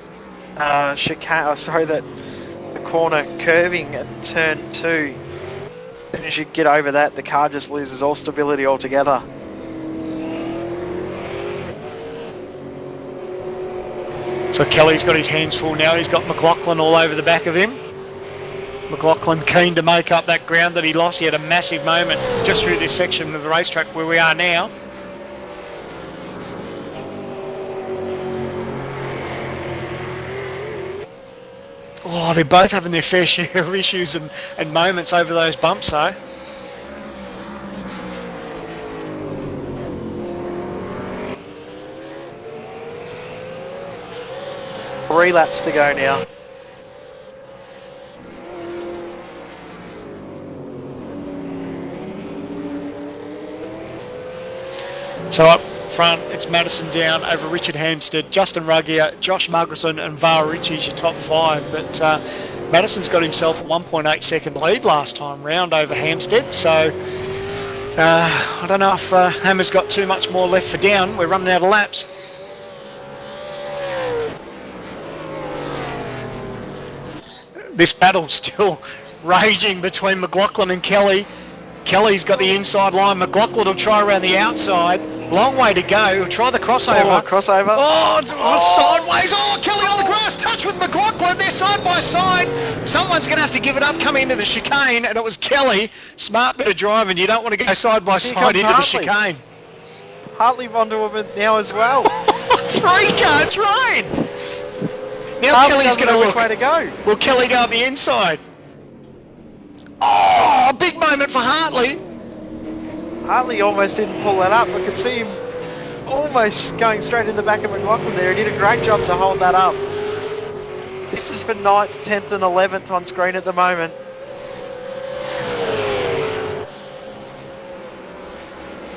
the corner curving at turn 2. As soon as you get over that, the car just loses all stability altogether. So Kelly's got his hands full now. He's got McLaughlin all over the back of him. McLaughlin keen to make up that ground that he lost. He had a massive moment just through this section of the racetrack where we are now. Oh, they're both having their fair share of issues and moments over those bumps though. 3 laps to go now. So up front, it's Madison down over Richard Hampstead, Justin Ruggier, Josh Muggleton and Val Ritchie's your top 5. But Madison's got himself a 1.8 second lead last time round over Hampstead. So I don't know if Hammer's got too much more left for down. We're running out of laps. This battle's still raging between McLaughlin and Kelly. Kelly's got the inside line. McLaughlin will try around the outside. Long way to go. He'll try the crossover. Oh, crossover. Sideways. Oh, Kelly on the grass. Touch with McLaughlin. They're side by side. Someone's going to have to give it up coming into the chicane, and it was Kelly. Smart bit of driving. You don't want to go side by side into the chicane. Hartley onto him now as well. 3-car train. Now Hartley Kelly's going to look. Which way to go? Will Kelly go up the inside? Oh, big moment for Hartley. Hartley almost didn't pull that up. I could see him almost going straight in the back of McLaughlin there. He did a great job to hold that up. This is for 9th, 10th and 11th on screen at the moment.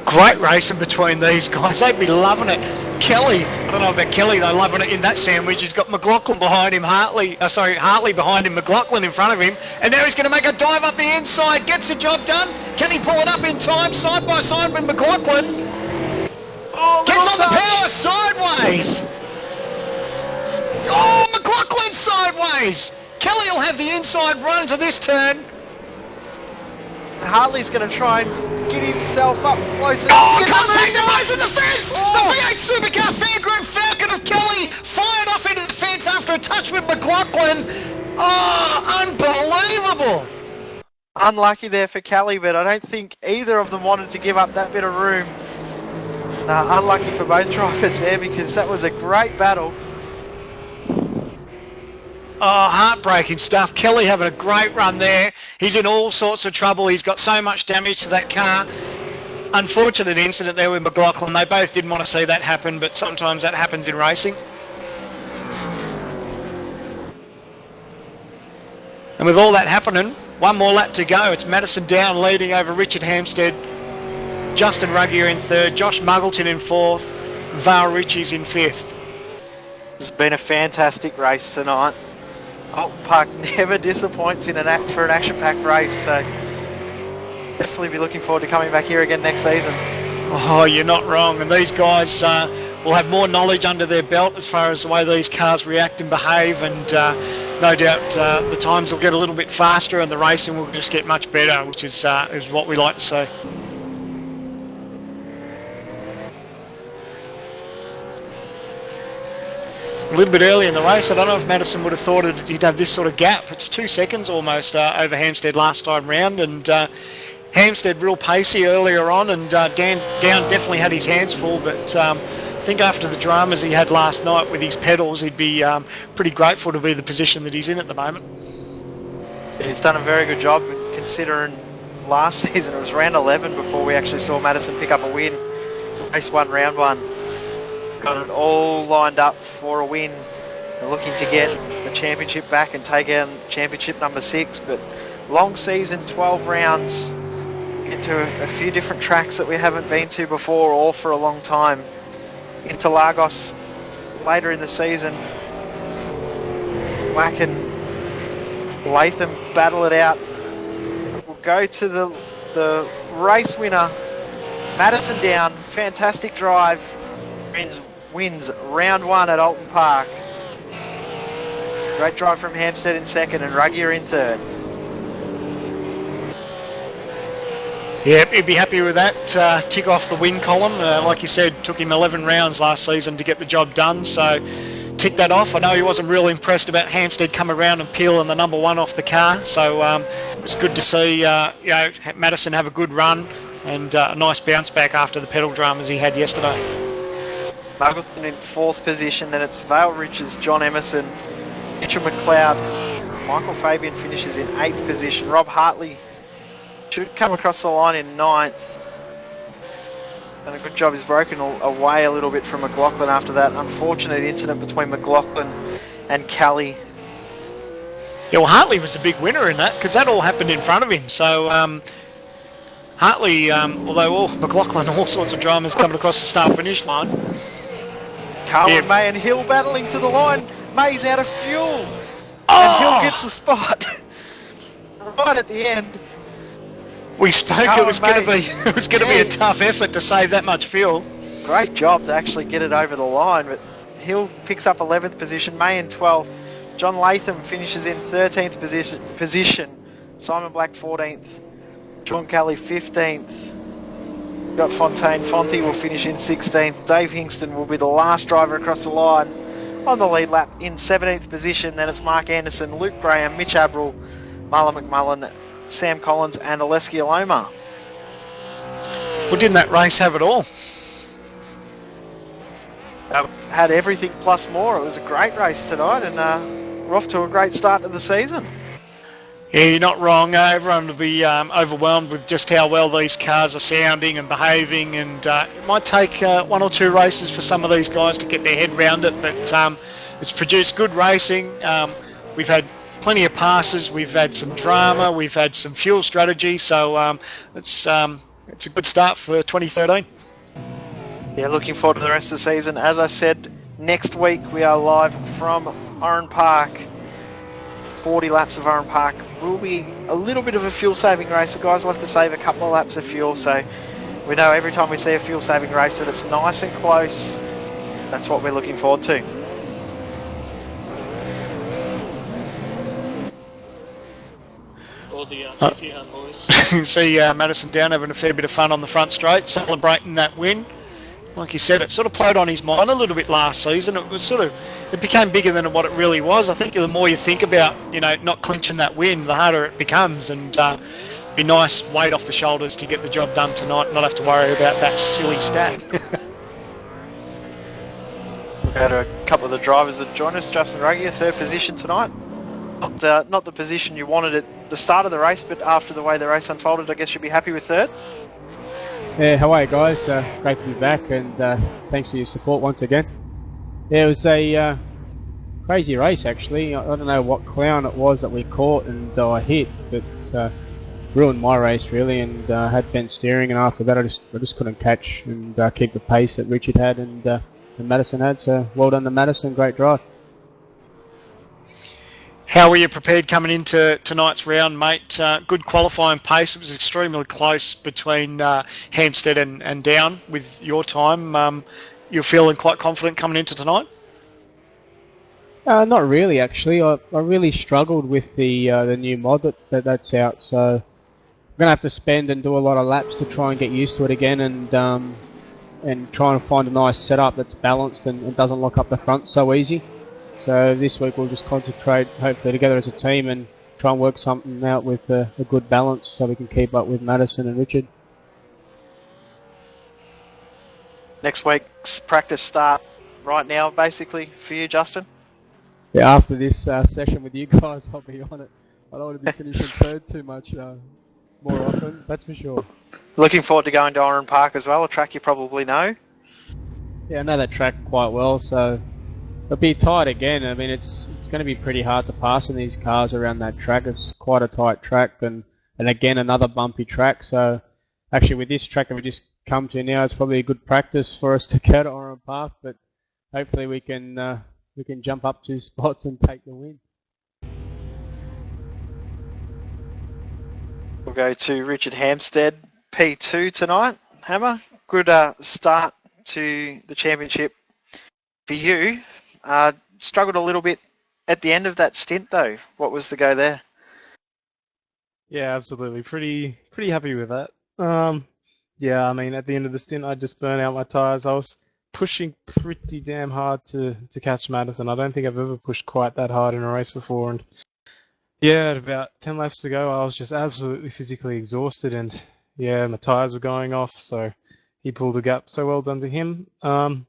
Great racing between these guys. They'd be loving it. Kelly, I don't know about Kelly though, loving it in that sandwich. He's got McLaughlin behind him, Hartley behind him, McLaughlin in front of him, and now he's going to make a dive up the inside, gets the job done. Can he pull it up in time, side by side with McLaughlin? Oh, gets on the power, sideways. Oh, McLaughlin sideways. Kelly will have the inside run to this turn. Hartley's going to try and get himself up closer. Oh, contact the rise of the fence! Oh. The V8 Supercar Fair Group Falcon of Kelly fired off into the fence after a touch with McLaughlin. Oh, unbelievable! Unlucky there for Kelly, but I don't think either of them wanted to give up that bit of room. Unlucky for both drivers there because that was a great battle. Oh, heartbreaking stuff. Kelly having a great run there. He's in all sorts of trouble. He's got so much damage to that car. Unfortunate incident there with McLaughlin. They both didn't want to see that happen, but sometimes that happens in racing. And with all that happening, one more lap to go. It's Madison down leading over Richard Hampstead. Justin Ruggier in 3rd. Josh Muggleton in 4th. Val Ritchie's in 5th. It's been a fantastic race tonight. Oulton Park never disappoints for an action-packed race, so definitely be looking forward to coming back here again next season. Oh, you're not wrong, and these guys will have more knowledge under their belt as far as the way these cars react and behave, and no doubt the times will get a little bit faster and the racing will just get much better, which is what we like to see. A little bit early in the race, I don't know if Madison would have thought he'd have this sort of gap. It's 2 seconds almost over Hampstead last time round, and Hampstead real pacey earlier on, and Dan definitely had his hands full, but I think after the dramas he had last night with his pedals, he'd be pretty grateful to be the position that he's in at the moment. He's done a very good job considering last season it was round 11 before we actually saw Madison pick up a win. Race 1, round 1. Got it all lined up for a win. They're looking to get the championship back and take out championship number 6, but long season, 12 rounds, get to a few different tracks that we haven't been to before, all for a long time. Into Lagos later in the season. Wack and Latham battle it out. We'll go to the race winner, Madison down, fantastic drive, wins round 1 at Oulton Park. Great drive from Hampstead in 2nd and Ruggier in 3rd. Yeah, he'd be happy with that. Tick off the win column. Like you said, took him 11 rounds last season to get the job done, so tick that off. I know he wasn't real impressed about Hampstead come around and peeling the number one off the car, so it was good to see Madison have a good run and a nice bounce back after the pedal dramas he had yesterday. Muggleton in 4th position, then it's Vale Riches, John Emerson, Mitchell McLeod, Michael Fabian finishes in 8th position. Rob Hartley should come across the line in 9th. And a good job, he's broken away a little bit from McLaughlin after that unfortunate incident between McLaughlin and Kelly. Yeah, well, Hartley was the big winner in that because that all happened in front of him. So Hartley, although McLaughlin, all sorts of dramas coming across the start-finish line. Carlin, May and Hill battling to the line. May's out of fuel. Oh! And Hill gets the spot right at the end. We spoke Carlin, it was going to be a tough effort to save that much fuel. Great job to actually get it over the line, but Hill picks up 11th position, May in 12th. John Latham finishes in 13th position. Simon Black 14th. John Kelly 15th. Got Fonte will finish in 16th. Dave Hingston will be the last driver across the line on the lead lap in 17th position. Then it's Mark Anderson, Luke Graham, Mitch Abril, Marlon McMullen, Sam Collins and Aleski Aloma. Well, didn't that race have it all? Had everything plus more. It was a great race tonight, and we're off to a great start to the season. Yeah, you're not wrong. Everyone will be overwhelmed with just how well these cars are sounding and behaving, and it might take 1 or 2 races for some of these guys to get their head round it, but it's produced good racing. We've had plenty of passes, we've had some drama, we've had some fuel strategy, so it's a good start for 2013. Yeah, looking forward to the rest of the season. As I said, next week we are live from Oran Park. 40 laps of Oran Park will be a little bit of a fuel saving race. The guys will have to save a couple of laps of fuel, so we know every time we see a fuel saving race that it's nice and close. That's what we're looking forward to. All the GT Hunt boys. See Madison down having a fair bit of fun on the front straight, celebrating that win. Like you said, it sort of played on his mind a little bit last season. It became bigger than what it really was. I think the more you think about, not clinching that win, the harder it becomes, and it'd be nice weight off the shoulders to get the job done tonight and not have to worry about that silly stat. We've had a couple of the drivers that joined us. Justin Ruggier, 3rd position tonight. Not the position you wanted at the start of the race, but after the way the race unfolded, I guess you'd be happy with 3rd. Yeah, how are you guys? Great to be back, and thanks for your support once again. Yeah, it was a crazy race actually. I don't know what clown it was that we caught and I hit, but ruined my race really, and had Ben steering, and after that I just couldn't catch and keep the pace that Richard had and Madison had, so well done to Madison, great drive. How were you prepared coming into tonight's round, mate? Good qualifying pace. It was extremely close between Hampstead and Down with your time. You're feeling quite confident coming into tonight? Not really, actually. I really struggled with the new mod that's out, so I'm going to have to spend and do a lot of laps to try and get used to it again, and try and find a nice setup that's balanced and doesn't lock up the front so easy. So this week we'll just concentrate, hopefully together as a team, and try and work something out with a good balance so we can keep up with Madison and Richard. Next week's practice start right now, basically, for you, Justin? Yeah, after this session with you guys, I'll be on it. I don't want to be finishing 3rd too much more often, that's for sure. Looking forward to going to Oran Park as well, a track you probably know. Yeah, I know that track quite well, so it'll be tight again. I mean, it's going to be pretty hard to pass in these cars around that track. It's quite a tight track, and again another bumpy track. So actually, with this track that we just come to now, it's probably a good practice for us to go to Oran Park. But hopefully, we can jump up 2 spots and take the win. We'll go to Richard Hampstead, P2 tonight. Hammer, good start to the championship for you. Struggled a little bit at the end of that stint though. What was the go there? Yeah, absolutely. Pretty happy with that. Yeah, I mean, at the end of the stint, I just burned out my tyres. I was pushing pretty damn hard to catch Madison. I don't think I've ever pushed quite that hard in a race before. And yeah, at about 10 laps to go, I was just absolutely physically exhausted. And yeah, my tyres were going off, so he pulled the gap. So well done to him. And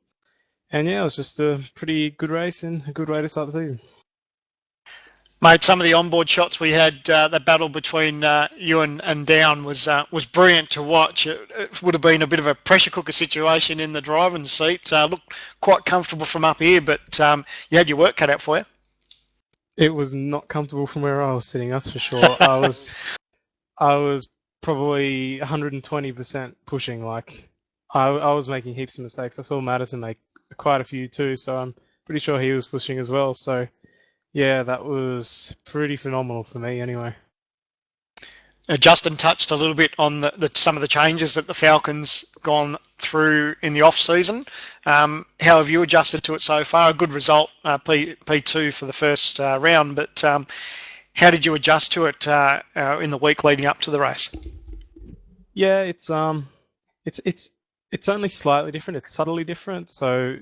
yeah, it was just a pretty good race and a good way to start the season. Mate, some of the onboard shots we had, the battle between you and Down was brilliant to watch. It would have been a bit of a pressure cooker situation in the driving seat. Looked quite comfortable from up here, but you had your work cut out for you. It was not comfortable from where I was sitting, that's for sure. I was probably 120% pushing. Like I was making heaps of mistakes. I saw Madison make quite a few too, so I'm pretty sure he was pushing as well. So yeah, that was pretty phenomenal for me anyway. Justin touched a little bit on some of the changes that the Falcons gone through in the off-season. How have you adjusted to it so far? A good result, P2 for the first round, but how did you adjust to it in the week leading up to the race? Yeah, it's only slightly different. It's subtly different, so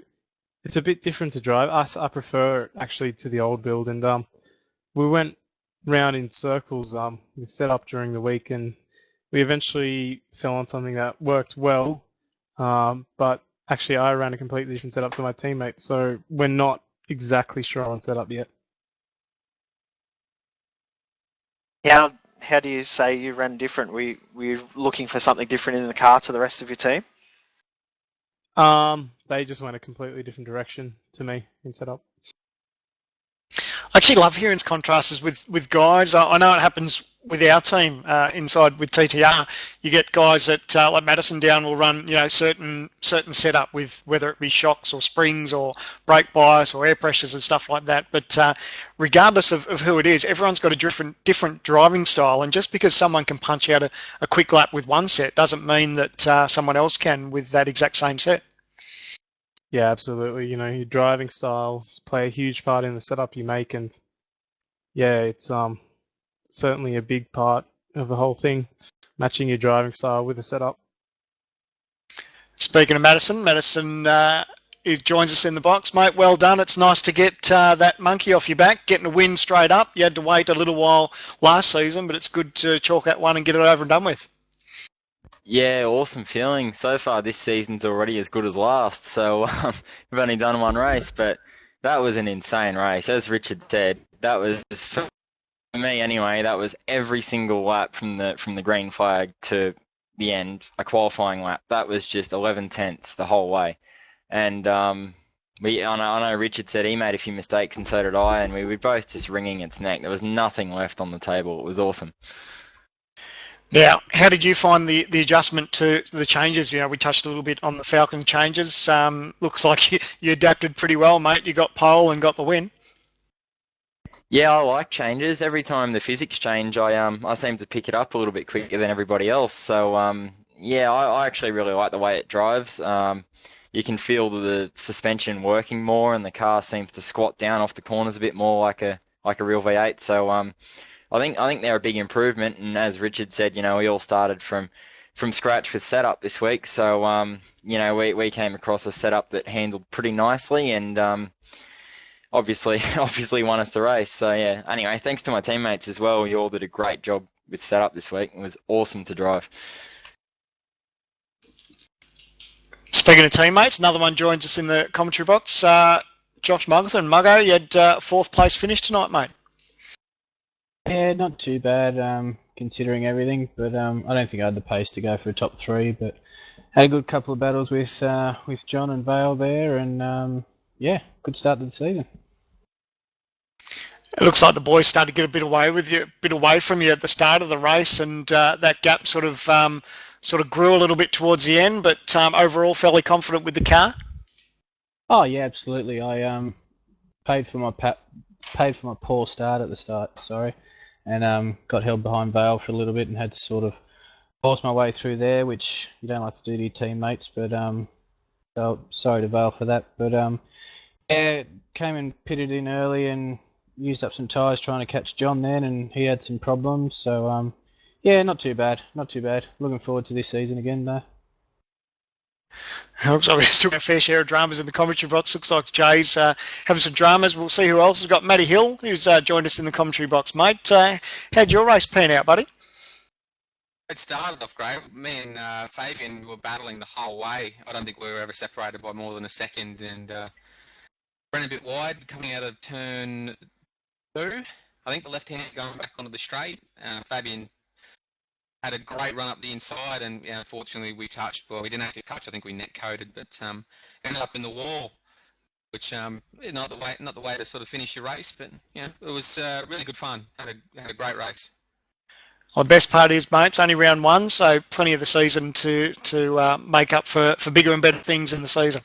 it's a bit different to drive. I prefer it actually to the old build, and we went round in circles with setup during the week, and we eventually fell on something that worked well. But actually, I ran a completely different setup to my teammates, so we're not exactly sure on setup yet. How do you say you ran different? Were you looking for something different in the car to the rest of your team? They just went a completely different direction to me in setup. I actually love hearing contrasts with guys. I know it happens with our team inside with TTR. You get guys that like Madison Down will run, certain setup with whether it be shocks or springs or brake bias or air pressures and stuff like that. But regardless of who it is, everyone's got a different driving style. And just because someone can punch out a quick lap with one set doesn't mean that someone else can with that exact same set. Yeah, absolutely. Your driving styles play a huge part in the setup you make, and yeah, it's certainly a big part of the whole thing, matching your driving style with the setup. Speaking of Madison joins us in the box, mate. Well done. It's nice to get that monkey off your back, getting a win straight up. You had to wait a little while last season, but it's good to chalk out one and get it over and done with. Yeah, awesome feeling. So far this season's already as good as last, so we've only done one race, but that was an insane race. As Richard said, that was, for me anyway, that was every single lap from the green flag to the end, a qualifying lap. That was just 11 tenths the whole way. And I know Richard said he made a few mistakes and so did I, and we were both just wringing its neck. There was nothing left on the table. It was awesome. Now, how did you find the adjustment to the changes? We touched a little bit on the Falcon changes. Looks like you adapted pretty well, mate. You got pole and got the win. Yeah, I like changes. Every time the physics change, I seem to pick it up a little bit quicker than everybody else. So yeah, I actually really like the way it drives. You can feel the suspension working more, and the car seems to squat down off the corners a bit more like a real V8. So I think they're a big improvement, and as Richard said, we all started from scratch with setup this week. So we came across a setup that handled pretty nicely, and obviously won us the race. So yeah. Anyway, thanks to my teammates as well. You all did a great job with setup this week. It was awesome to drive. Speaking of teammates, another one joins us in the commentary box. Josh Muggleton. Muggo, you had fourth place finish tonight, mate. Yeah, not too bad considering everything, but I don't think I had the pace to go for a top three, but had a good couple of battles with John and Vale there, and yeah, good start to the season. It looks like the boys started to get a bit away from you at the start of the race, and that gap sort of grew a little bit towards the end, but overall fairly confident with the car. Oh yeah, absolutely. I paid for my poor start at the start. Sorry. And got held behind Vale for a little bit and had to sort of force my way through there, which you don't like to do to your teammates, but so sorry to Vale for that. But yeah, came and pitted in early and used up some tyres trying to catch John then, and he had some problems. So Yeah, not too bad. Not too bad. Looking forward to this season again, though. Looks like we've still got a fair share of dramas in the commentary box. Looks like Jay's having some dramas. We'll see who else has got. Matty Hill, who's joined us in the commentary box, mate. How'd your race pan out, buddy? It started off great. Me and Fabian were battling the whole way. I don't think we were ever separated by more than a second, and ran a bit wide coming out of turn 2. I think the left-hand going back onto the straight. Fabian had a great run up the inside, and unfortunately we touched. Well, we didn't actually touch. I think we net coated, but ended up in the wall, which not the way to sort of finish your race. But it was really good fun. Had a great race. Well, the best part is, mate, it's only round 1, so plenty of the season to make up for bigger and better things in the season.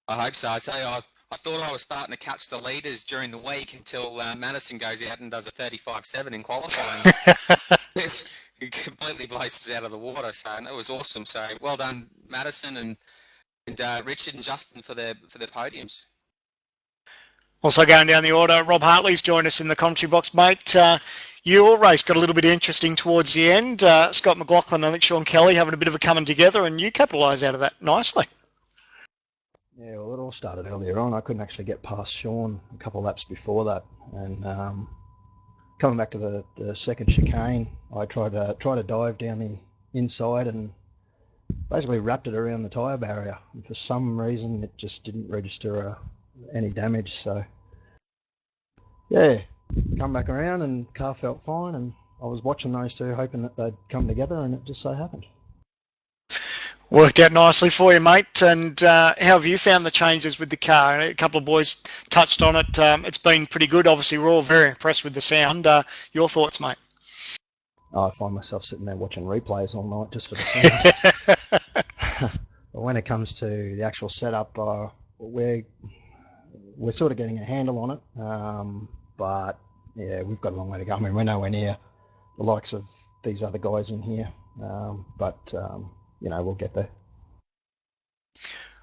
I hope so. I tell you, I thought I was starting to catch the leaders during the week until Madison goes out and does a 35.7 in qualifying. He completely blows us out of the water, so it was awesome. So well done, Madison and Richard and Justin for their podiums. Also going down the order, Rob Hartley's joined us in the commentary box, mate. Your race got a little bit interesting towards the end. Scott McLaughlin and I think Sean Kelly having a bit of a coming together, and you capitalise out of that nicely. Yeah, well, it all started earlier on. I couldn't actually get past Sean a couple of laps before that, and coming back to the second chicane, I tried to dive down the inside and basically wrapped it around the tyre barrier. And for some reason, it just didn't register any damage. So yeah, come back around and car felt fine, and I was watching those two, hoping that they'd come together, and it just so happened. Worked out nicely for you, mate. And how have you found the changes with the car? A couple of boys touched on it. It's been pretty good. Obviously, we're all very impressed with the sound. Your thoughts, mate? I find myself sitting there watching replays all night just for the sound. But when it comes to the actual setup, we're sort of getting a handle on it. But yeah, we've got a long way to go. I mean, we're nowhere near the likes of these other guys in here. But we'll get there.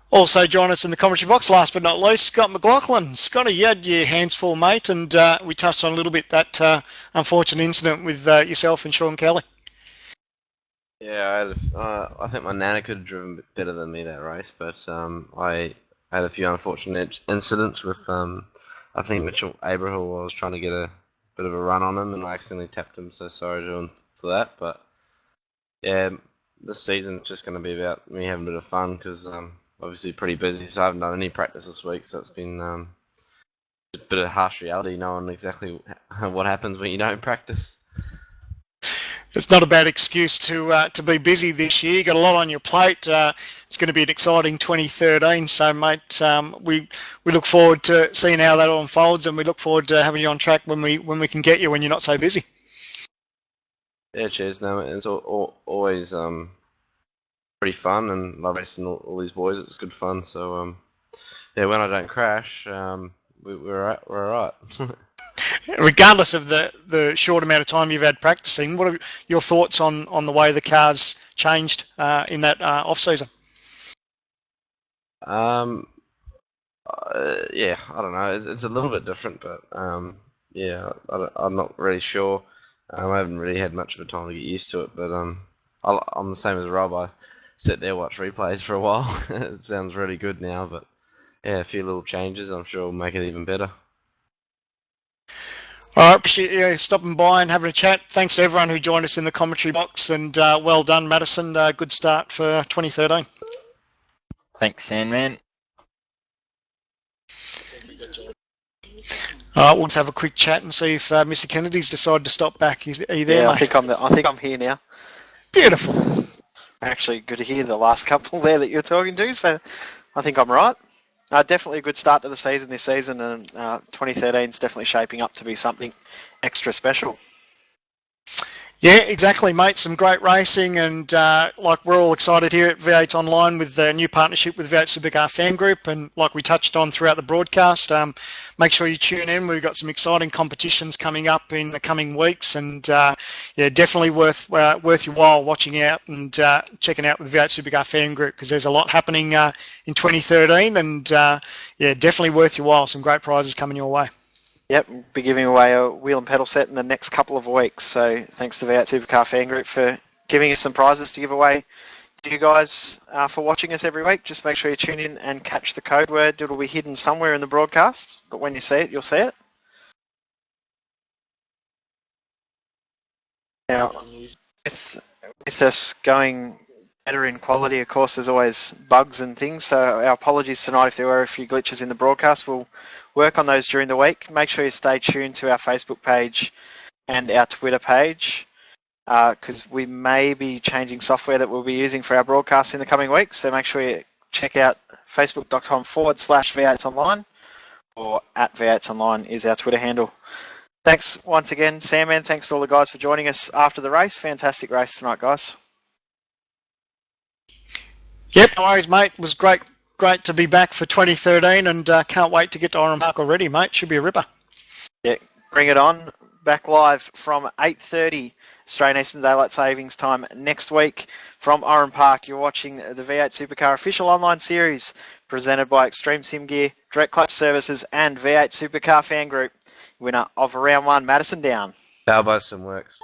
Also join us in the commentary box, last but not least, Scott McLaughlin. Scotty, you had your hands full, mate, and we touched on a little bit that unfortunate incident with yourself and Sean Kelly. Yeah, I think my Nana could have driven a bit better than me that race, but I had a few unfortunate incidents with, I think Mitchell Abraham was trying to get a bit of a run on him, and I accidentally tapped him, so sorry to him for that, but yeah, this season's just going to be about me having a bit of fun because obviously pretty busy, so I haven't done any practice this week, so it's been a bit of harsh reality knowing exactly what happens when you don't practice. It's not a bad excuse to be busy this year. You've got a lot on your plate. It's going to be an exciting 2013, so mate, we look forward to seeing how that all unfolds, and we look forward to having you on track when we can get you when you're not so busy. Yeah, cheers. No, it's always pretty fun, and love racing all these boys. It's good fun. So yeah, when I don't crash, we're all right. Regardless of the short amount of time you've had practicing, what are your thoughts on the way the car's changed in that off season? Yeah, I don't know. It's a little bit different, but yeah, I'm not really sure. I haven't really had much of a time to get used to it, but I'm the same as Rob. I sit there, watch replays for a while. It sounds really good now, but yeah, a few little changes I'm sure will make it even better. All right, appreciate you stopping by and having a chat. Thanks to everyone who joined us in the commentary box, and well done, Madison. Good start for 2013. Thanks, Sandman. We'll just have a quick chat and see if Mr. Kennedy's decided to stop back. Are you there, Yeah, mate? I think I'm here now. Beautiful. Actually, good to hear the last couple there that you're talking to, so I think I'm right. Definitely a good start to the season this season, and 2013 is definitely shaping up to be something extra special. Yeah, exactly, mate. Some great racing, and like we're all excited here at V8 Online with the new partnership with V8 Supercar Fan Group, and like we touched on throughout the broadcast, make sure you tune in. We've got some exciting competitions coming up in the coming weeks, and yeah, definitely worth your while watching out and checking out with V8 Supercar Fan Group, because there's a lot happening in 2013, and yeah, definitely worth your while. Some great prizes coming your way. Yep, we'll be giving away a wheel and pedal set in the next couple of weeks. So thanks to V8 Supercar Fan Group for giving us some prizes to give away to you guys for watching us every week. Just make sure you tune in and catch the code word. It'll be hidden somewhere in the broadcast, but when you see it, you'll see it. Now, with us going better in quality, of course, there's always bugs and things, so our apologies tonight if there were a few glitches in the broadcast. We'll work on those during the week. Make sure you stay tuned to our Facebook page and our Twitter page, because we may be changing software that we'll be using for our broadcasts in the coming weeks, so make sure you check out facebook.com/v8sonline, or @v8sonline is our Twitter handle. Thanks once again, Sam, and thanks to all the guys for joining us after the race. Fantastic race tonight, guys. Yep, no worries, mate. It was great to be back for 2013, and can't wait to get to Oran Park already, mate. Should be a ripper. Yeah, bring it on. Back live from 8:30 Australian Eastern Daylight Savings Time next week from Oran Park. You're watching the V8 Supercar official online series presented by Extreme Sim Gear, Direct Clutch Services, and V8 Supercar Fan Group. Winner of round one, Madison Down. Powered by Simworks.